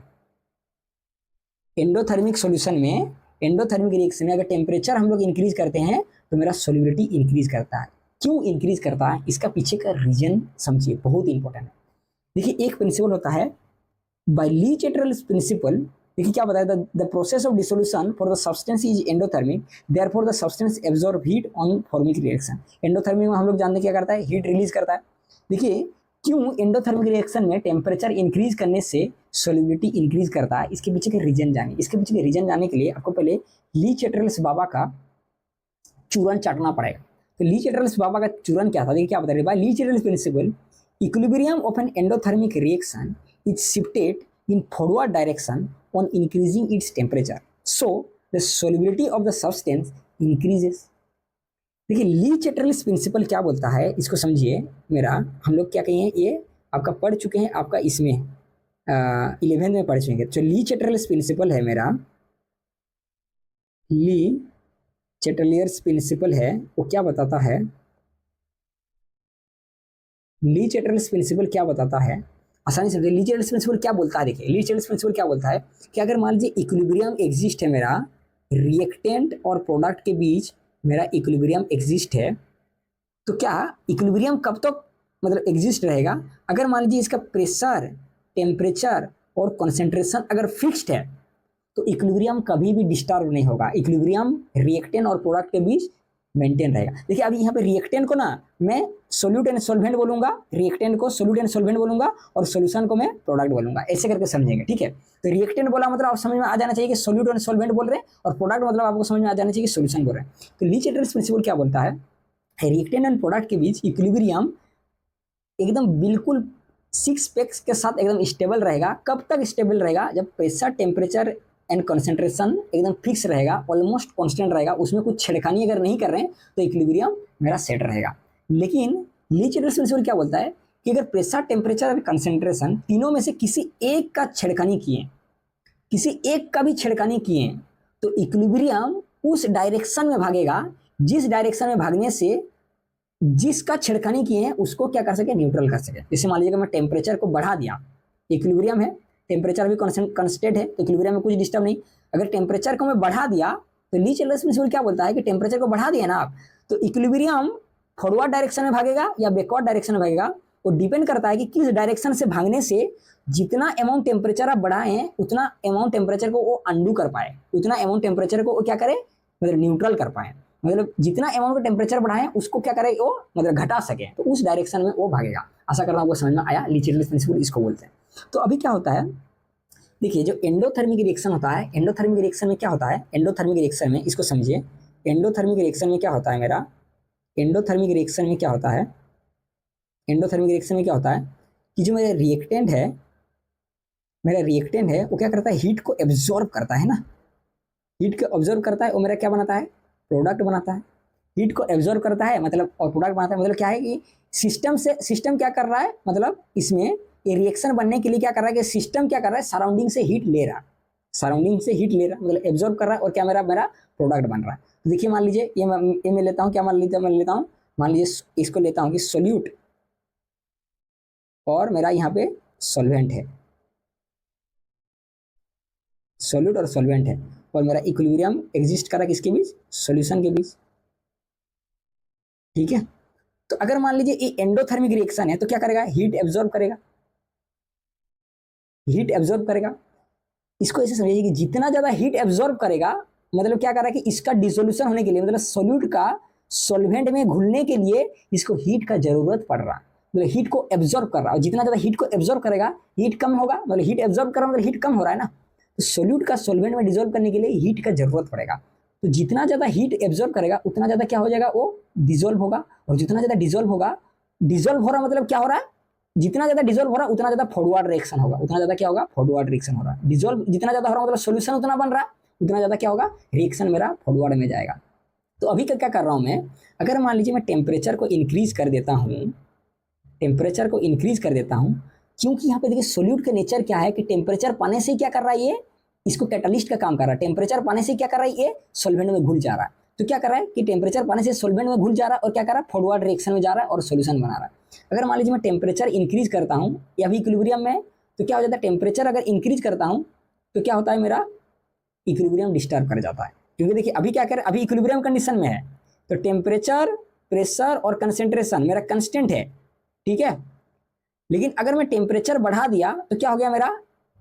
एंडोथर्मिक सॉल्यूशन में, एंडोथर्मिक रिएक्शन में अगर टेम्परेचर हम लोग इंक्रीज करते हैं तो मेरा सॉल्युबिलिटी इंक्रीज करता है। क्यों इंक्रीज करता है, इसका पीछे का रीजन समझिए, बहुत इंपॉर्टेंट है। देखिए एक प्रिंसिपल होता है बाय ली चैटरल प्रिंसिपल। देखिए क्या बताया, the process of dissolution for the substance is endothermic, therefore the substance absorb heat on formic reaction. Endothermic में हम लोग जानते क्या करता है, हीट रिलीज करता है। देखिए क्यों एंडोथर्मिक रिएक्शन में टेम्परेचर इंक्रीज करने से सॉल्युबिलिटी इंक्रीज करता है, इसके पीछे के रीजन जानिए। इसके पीछे के रीजन जानने के लिए आपको पहले ली चैटरल्स बाबा का चूरन चाटना पड़ेगा। तो ली चैटरल्स बाबा का चूरन क्या था, देखिए क्या बता रहे, by Le Chatelier's principle equilibrium of an endothermic reaction is shifted in forward direction on increasing its temperature, so the solubility of the substance increases। देखिए ली चैटरल्स प्रिंसिपल क्या बोलता है, इसको समझिए। मेरा हम लोग क्या कहें, ये आपका पढ़ चुके हैं, आपका इसमें 11 में पढ़ चुके हैं। तो ली चैटरल्स प्रिंसिपल है मेरा, ली चैटरल्स प्रिंसिपल है, वो क्या बताता है, ली चैटरल्स प्रिंसिपल क्या बताता है, आसानी से ली चैटरल्स प्रिंसिपल क्या बोलता है। देखिए ली चैटरल्स प्रिंसिपल क्या बोलता है कि अगर मान लीजिए इक्विलिब्रियम एग्जिस्ट है, मेरा रिएक्टेंट और प्रोडक्ट के बीच मेरा इक्विलिब्रियम एग्जिस्ट है, तो क्या इक्विलिब्रियम कब तक मतलब एग्जिस्ट रहेगा, अगर मान लीजिए इसका प्रेशर, टेम्परेचर और कॉन्सेंट्रेशन अगर फिक्स्ड है तो इक्विलिब्रियम कभी भी डिस्टर्ब नहीं होगा। इक्विलिब्रियम रिएक्टेंट और प्रोडक्ट के बीच मेंटेन रहेगा। देखिए अभी यहाँ पे रिएक्टेंट को ना मैं सोल्यूट एंड सॉल्वेंट बोलूंगा, रिएक्टेंट को सोल्यूट एंड सॉल्वेंट बोलूंगा, और सॉल्यूशन को मैं प्रोडक्ट बोलूंगा, ऐसे करके समझेंगे, ठीक है। तो रिएक्टेंट बोला मतलब आप समझ में आ जाना चाहिए कि सोल्यूट एंड सॉल्वेंट बोल रहे हैं, और प्रोडक्ट मतलब आपको समझ में आ जाना चाहिए कि सॉल्यूशन बोल रहे हैं। तो ली चैटरल्स प्रिंसिपल क्या बोलता है, रिएक्टेंट एंड प्रोडक्ट के बीच इक्विलिब्रियम एकदम बिल्कुल 6 पैक्स के साथ एकदम स्टेबल रहेगा। कब तक स्टेबल रहेगा? जब प्रेशर, टेम्परेचर एंड कंसंट्रेशन एकदम फिक्स रहेगा, ऑलमोस्ट कांस्टेंट रहेगा, उसमें कुछ छेड़खानी अगर नहीं कर रहे हैं तो इक्विलिब्रियम मेरा सेट रहेगा। लेकिन लीच-लीडर्स प्रिंसिपल क्या बोलता है कि अगर प्रेशर, टेम्परेचर और कंसंट्रेशन तीनों में से किसी एक का छेड़खानी किए, किसी एक का भी छेड़खानी किए, तो इक्विलिब्रियम उस डायरेक्शन में भागेगा जिस डायरेक्शन में भागने से जिसका छेड़खानी किए हैं उसको क्या कर सके? न्यूट्रल कर सके। जैसे मान लीजिए मैं टेम्परेचर को बढ़ा दिया, इक्विलिब्रियम है, टेम्परेचर भी कांस्टेंट है तो इक्विलिब्रियम में कुछ डिस्टर्ब नहीं। अगर टेम्परेचर को मैं बढ़ा दिया तो लीच-लीडर्स प्रिंसिपल क्या बोलता है कि टेम्परेचर को बढ़ा दिया ना आप, तो इक्विलिब्रियम फॉरवर्ड डायरेक्शन में भागेगा या बैकवर्ड डायरेक्शन में भागेगा, वो डिपेंड करता है कि किस डायरेक्शन से भागने से जितना अमाउंट टेम्परेचर आप बढ़ाएं उतना अमाउंट टेम्परेचर को वो अंडू कर पाए, उतना अमाउंट टेम्परेचर को वो क्या करे? मतलब न्यूट्रल कर पाए। मतलब जितना अमाउंट का टेम्परेचर बढ़ाएं उसको क्या करे? वो मतलब घटा सके, तो उस डायरेक्शन में वो भागेगा। आशा करता हूं आपको समझ में आया। लीच-लीडर्स प्रिंसिपल इसको बोलते हैं। तो अभी क्या होता है, देखिए जो एंडोथर्मिक रिएक्शन होता है, एंडोथर्मिक रिएक्शन में क्या होता है? एंडोथर्मिक रिएक्शन में इसको समझिए, एंडोथर्मिक रिएक्शन में क्या होता है मेरा? एंडोथर्मिक रिएक्शन में क्या होता है? एंडोथर्मिक रिएक्शन में क्या होता है कि जो मेरा रिएक्टेंट है, मेरा रिएक्टेंट है वो क्या करता है? हीट को एब्जॉर्ब करता है ना, हीट को ऑब्जर्व करता है, वो मेरा क्या बनाता है? प्रोडक्ट बनाता है। हीट को एब्जॉर्ब करता है मतलब और प्रोडक्ट बनाता है, मतलब क्या है कि सिस्टम क्या कर रहा है? मतलब इसमें ये रिएक्शन बनने के लिए क्या कर रहा है कि सिस्टम क्या कर रहा है? सराउंडिंग से हीट ले रहा है, सराउंडिंग से हीट ले रहा है, मतलब एब्जॉर्ब कर रहा है और क्या मेरा मेरा प्रोडक्ट बन रहा है। तो देखिए मान लीजिए ये मैं लेता हूँ, क्या मान लेता हूँ, मान लीजिए इसको लेता हूँ कि सोल्यूट और मेरा यहाँ पे सॉल्वेंट है, सोल्यूट और सॉल्वेंट है, और मेरा इक्विलिब्रियम एग्जिस्ट कर रहा है किसके बीच? सॉल्यूशन के बीच। ठीक है, तो अगर मान लीजिए ये एंडोथर्मिक रिएक्शन है तो क्या करेगा? हीट एब्जॉर्ब करेगा, हीट एब्जॉर्ब करेगा। इसको ऐसे समझिए कि जितना ज्यादा हीट एब्जॉर्ब करेगा, मतलब क्या कर रहा है कि इसका डिसोल्यूशन होने के लिए, मतलब सोल्यूट का सॉल्वेंट में घुलने के लिए इसको हीट का जरूरत पड़ रहा है, मतलब हीट को एब्जॉर्ब कर रहा है। और जितना ज्यादा हीट को एब्जॉर्ब करेगा हीट कम होगा, मतलब हीट एब्जॉर्ब कर रहा है मतलब हीट कम हो रहा है ना, तो सोल्यूट का सॉल्वेंट में डिजोल्व करने के लिए हीट का जरूरत पड़ेगा। तो जितना ज्यादा हीट एब्जॉर्ब करेगा उतना ज्यादा क्या हो जाएगा? वो डिजोल्व होगा, और जितना ज्यादा डिजोल्व होगा, डिजोल्व हो रहा मतलब क्या हो रहा है? जितना ज्यादा डिजोल्व हो रहा है उतना ज्यादा फॉरवर्ड रिएक्शन होगा, उतना ज्यादा क्या होगा? फॉरवर्ड रिएक्शन हो रहा है। डिजोल्व जितना ज्यादा हो रहा है मतलब सोल्यूशन उतना बन रहा है, उतना ज्यादा क्या होगा? रिएक्शन मेरा फॉरवर्ड में जाएगा। तो अभी क्या कर रहा हूं मैं, अगर मान लीजिए मैं टेम्परेचर को इंक्रीज कर देता हूं, टेम्परेचर को इंक्रीज कर देता हूं, क्योंकि यहाँ पे देखिए सोल्यूट का नेचर क्या है कि टेम्परेचर पाने से क्या कर रहा है? ये इसको कैटलिस्ट का काम कर रहा है। टेम्परेचर पाने से क्या कर रहा है? ये सॉल्वेंट में घुल जा रहा है। तो क्या कर रहा है कि टेम्परेचर पाने से सॉल्वेंट में घुल जा रहा है और क्या कर रहा है? फॉरवर्ड रिएक्शन में जा रहा है और सोल्यूशन बना रहा है। अगर मान लीजिए मैं टेम्परेचर इंक्रीज करता हूँ या भी इक्विलिब्रियम में, तो क्या हो जाता है? टेम्परेचर अगर इंक्रीज करता हूँ तो क्या होता है? मेरा इक्विलिब्रियम डिस्टर्ब कर जाता है, क्योंकि देखिए अभी क्या कर, अभी इक्विलिब्रियम कंडीशन में है तो टेम्परेचर, प्रेशर और कंसेंट्रेशन मेरा कंस्टेंट है, ठीक है। लेकिन अगर मैं टेम्परेचर बढ़ा दिया तो क्या हो गया? मेरा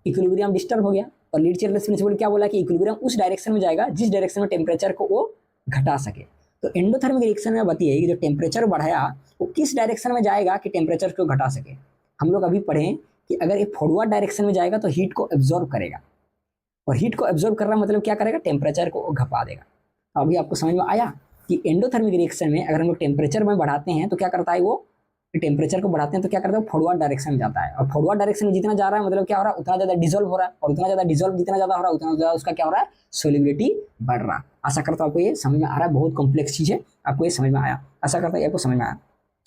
इक्विलिब्रियम डिस्टर्ब हो गया। और लीच-लीडर्स प्रिंसिपल क्या बोला कि इक्विलिब्रियम उस डायरेक्शन में जाएगा जिस डायरेक्शन में टेम्परेचर को वो घटा सके। तो एंडोथर्मिक रिएक्शन में बताइए कि जो टेम्परेचर बढ़ाया वो किस डायरेक्शन में जाएगा कि टेम्परेचर को घटा सके। हम लोग अभी पढ़ें कि अगर ये फॉरवर्ड डायरेक्शन में जाएगा तो हीट को एब्जॉर्ब करेगा, और हीट को एब्जॉर्ब कर रहा मतलब क्या करेगा? टेम्परेचर को घटा देगा। अभी आपको समझ में आया कि एंडोथर्मिक रिएक्शन में अगर हम लोग टेम्परेचर में बढ़ाते हैं तो क्या करता है? वो टेम्परेचर को बढ़ाते हैं तो क्या करता है? फॉरवर्ड डायरेक्शन में जाता है, और फॉरवर्ड डायरेक्शन में जितना जा रहा है मतलब क्या हो रहा है? उतना ज्यादा डिजोल्व हो रहा है, और उतना ज्यादा डिजोल्व जितना ज्यादा हो रहा है उतना ज्यादा उसका क्या हो रहा है? सोलिबिलिटी बढ़ रहा है। आशा करता हूं आपको ये समझ में आ रहा है, बहुत कॉम्प्लेक्स चीज है, आपको ये समझ में आया। आशा करता हूं आपको समझ में आया।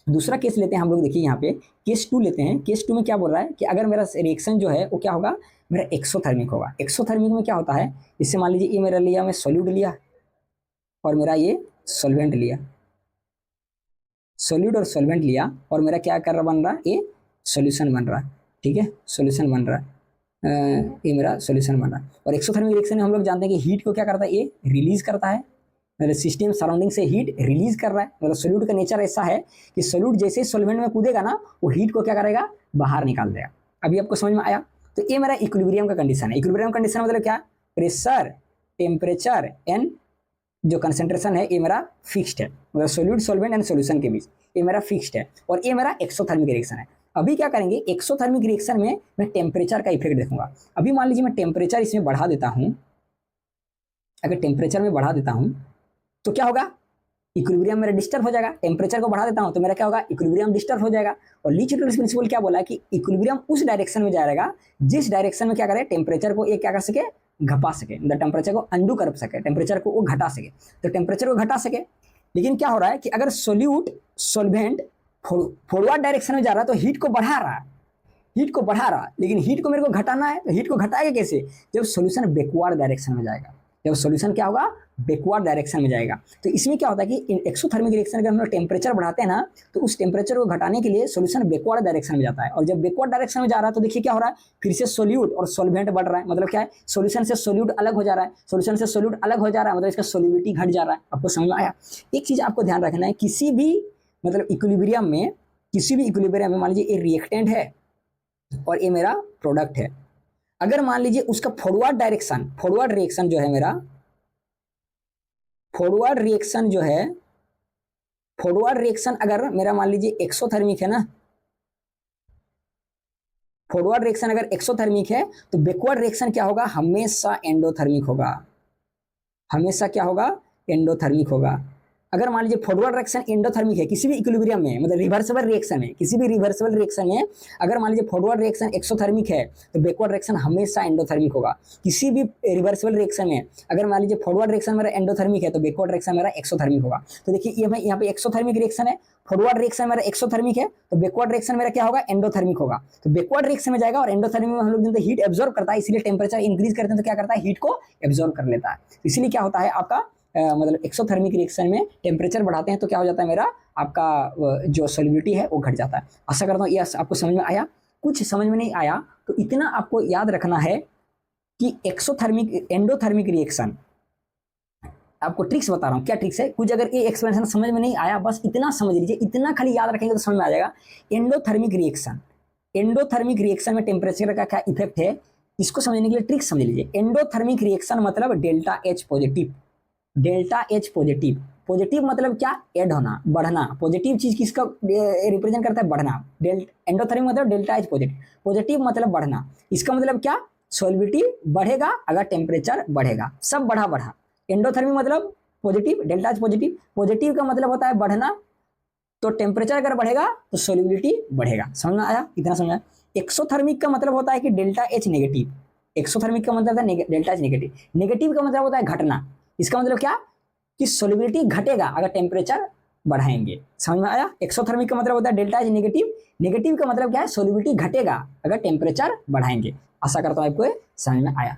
दूसरा केस लेते हैं हम लोग, देखिए यहाँ पे केस 2 लेते हैं। केस 2 में क्या बोल रहा है कि अगर मेरा रिएक्शन जो है वो क्या होगा? मेरा एक्सोथर्मिक होगा। एक्सोथर्मिक में क्या होता है? इससे मान लीजिए ये मेरा लिया, मैं सोल्यूट लिया और मेरा ये सॉल्वेंट लिया, सोल्यूट और सॉल्वेंट लिया, और मेरा क्या कर रहा बन रहा? ये सॉल्यूशन बन रहा है, ठीक है, सॉल्यूशन बन रहा है। ये मेरा सॉल्यूशन बन रहा है। और एक्सोथर्मिक रिएक्शन में हम लोग जानते हैं कि हीट को क्या करता है? ये रिलीज करता है, मतलब सिस्टम सराउंडिंग से हीट रिलीज कर रहा है। मतलब सोल्यूट का नेचर ऐसा है कि सोल्यूट जैसे सॉल्वेंट में कूदेगा ना, वो हीट को क्या करेगा? बाहर निकाल देगा। अभी आपको समझ में आया? तो ये मेरा इक्विलिब्रियम का कंडीशन है। इक्विलिब्रियम कंडीशन मतलब क्या? प्रेशर, टेम्परेचर एंड जो कंसेंट्रेशन है ये मेरा फिक्स्ड है, मतलब सोल्यूट, सॉल्वेंट एंड सॉल्यूशन के बीच ये मेरा फिक्स्ड है, और ये मेरा एक्सोथर्मिक रिएक्शन है। अभी क्या करेंगे? एक्सोथर्मिक रिएक्शन में मैं टेम्परेचर का इफेक्ट देखूंगा। अभी मान लीजिए मैं टेम्परेचर इसमें बढ़ा देता हूं, अगर टेम्परेचर में बढ़ा देता हूं तो क्या होगा? इक्विलिब्रियम मेरा डिस्टर्ब हो जाएगा, टेम्परेचर को बढ़ा देता हूं तो मेरा क्या होगा, इक्विलिब्रियम डिस्टर्ब हो जाएगा। और ली न्यूटन प्रिंसिपल क्या बोला कि इक्विलिब्रियम उस डायरेक्शन में जाएगा जिस डायरेक्शन में क्या करे, टेम्परेचर को ये क्या कर सके, घटा सके, मतलब टेम्परेचर को अंडू कर सके, टेम्परेचर को वो घटा सके। तो टेम्परेचर को घटा सके, लेकिन क्या हो रहा है कि अगर सोल्यूट सोलवेंट फॉरवर्ड डायरेक्शन में जा रहा है तो हीट को बढ़ा रहा है, हीट को बढ़ा रहा है, लेकिन हीट को मेरे को घटाना है, तो हीट को घटाएगा कैसे, जब सॉल्यूशन बैकवर्ड डायरेक्शन में जाएगा, जब सॉल्यूशन क्या होगा, बैकवर्ड डायरेक्शन में जाएगा। तो इसमें क्या होता है कि एक्सोथर्मिक रिएक्शन अगर हम लोग टेम्परेचर बढ़ाते हैं ना, तो उस टेम्परेचर को घटाने के लिए सॉल्यूशन बैकवर्ड डायरेक्शन में जाता है, और जब बैकवर्ड डायरेक्शन में जा रहा है तो देखिए क्या हो रहा है, फिर से सोल्यूट और सोलवेंट बढ़ रहा है, मतलब क्या है, सॉल्यूशन से सोल्यूट अलग हो जा रहा है, सॉल्यूशन से सोल्यूट अलग हो जा रहा है, मतलब इसका सोल्यूबिलिटी घट जा रहा है। आपको समझ में आया? एक चीज आपको ध्यान रखना है, किसी भी मतलब इक्विलिब्रियम में, किसी भी इक्विलिब्रियम में मान लीजिए ये रिएक्टेंट है और ये मेरा प्रोडक्ट है, अगर मान लीजिए उसका फॉरवर्ड डायरेक्शन, फॉरवर्ड रिएक्शन जो है मेरा, फॉरवर्ड रिएक्शन जो है, फॉरवर्ड रिएक्शन अगर मेरा मान लीजिए एक्सोथर्मिक है ना, फॉरवर्ड रिएक्शन अगर एक्सोथर्मिक है तो बैकवर्ड रिएक्शन क्या होगा, हमेशा एंडोथर्मिक होगा, हमेशा क्या होगा, एंडोथर्मिक होगा। अगर मान लीजिए फॉरवर्ड रिएक्शन एंडोथर्मिक है किसी भी इक्विलिब्रियम में, मतलब रिवर्सिबल रिएक्शन है, किसी भी रिवर्सिबल रिएक्शन में अगर मान लीजिए फॉरवर्ड रिएक्शन एक्सोथर्मिक है तो बैकवर्ड रिएक्शन हमेशा एंडोथर्मिक होगा। किसी भी रिवर्सिबल रिएक्शन में अगर मान लीजिए फॉरवर्ड रिएक्शन मेरा एंडोथर्मिक है तो बैकवर्ड रिएक्शन मेरा एक्सोथर्मिक होगा। तो देखिए ये भाई यहाँ पे एक्सोथर्मिक रिएक्शन है, फॉरवर्ड रिएक्शन मेरा एक्सोथर्मिक है, तो बैकवर्ड रिएक्शन मेरा क्या होगा, एंडोथर्मिक होगा। तो बैकवर्ड रिएक्शन में जाएगा और एंडोथर्मिक में हम लोग जो हीट एब्जॉर्ब करता है, इसलिए टेम्परेचर इंक्रीज करते हैं तो क्या करता है, हीट को एब्जॉर्ब कर लेता है। इसलिए क्या होता है आपका मतलब एक्सोथर्मिक रिएक्शन में टेम्परेचर बढ़ाते हैं तो क्या हो जाता है, मेरा आपका जो सॉल्युबिलिटी है वो घट जाता है। आशा करता हूँ ये आपको समझ में आया। कुछ समझ में नहीं आया तो इतना आपको याद रखना है कि एक्सोथर्मिक एंडोथर्मिक रिएक्शन, आपको ट्रिक्स बता रहा हूँ, क्या ट्रिक्स है, कुछ अगर ये एक्सप्लेनेशन समझ में नहीं आया बस इतना समझ लीजिए, इतना खाली याद रखेंगे तो समझ में आ जाएगा। एंडोथर्मिक रिएक्शन, एंडोथर्मिक रिएक्शन में टेम्परेचर का क्या इफेक्ट है, इसको समझने के लिए ट्रिक्स समझ लीजिए। एंडोथर्मिक रिएक्शन मतलब delta H positive, delta H positive, positive मतलब क्या, ऐड होना, बढ़ना, पॉजिटिव चीज किसका रिप्रेजेंट करता है, बढ़ना। एंडोथर्मिक मतलब डेल्टा एच पॉजिटिव, पॉजिटिव मतलब बढ़ना, इसका मतलब क्या, सॉल्युबिलिटी बढ़ेगा अगर टेम्परेचर बढ़ेगा, सब बढ़ा बढ़ा। एंडोथर्मिक मतलब positive, delta H positive, positive का मतलब होता है बढ़ना, तो टेम्परेचर अगर बढ़ेगा तो सॉल्युबिलिटी बढ़ेगा। समझ में आया, इतना समझ में। एक्सोथर्मिक का मतलब होता है कि डेल्टा एच नेगेटिव, एक्सोथर्मिक का मतलब है डेल्टा एच नेगेटिव, नेगेटिव का मतलब होता है घटना, इसका मतलब क्या कि सॉल्युबिलिटी घटेगा अगर टेम्परेचर बढ़ाएंगे। समझ में आया। एक्सोथर्मिक का मतलब होता है डेल्टा एच नेगेटिव, नेगेटिव का मतलब क्या है, सॉल्युबिलिटी घटेगा अगर टेम्परेचर बढ़ाएंगे। आशा करता हूं आपको समझ में आया।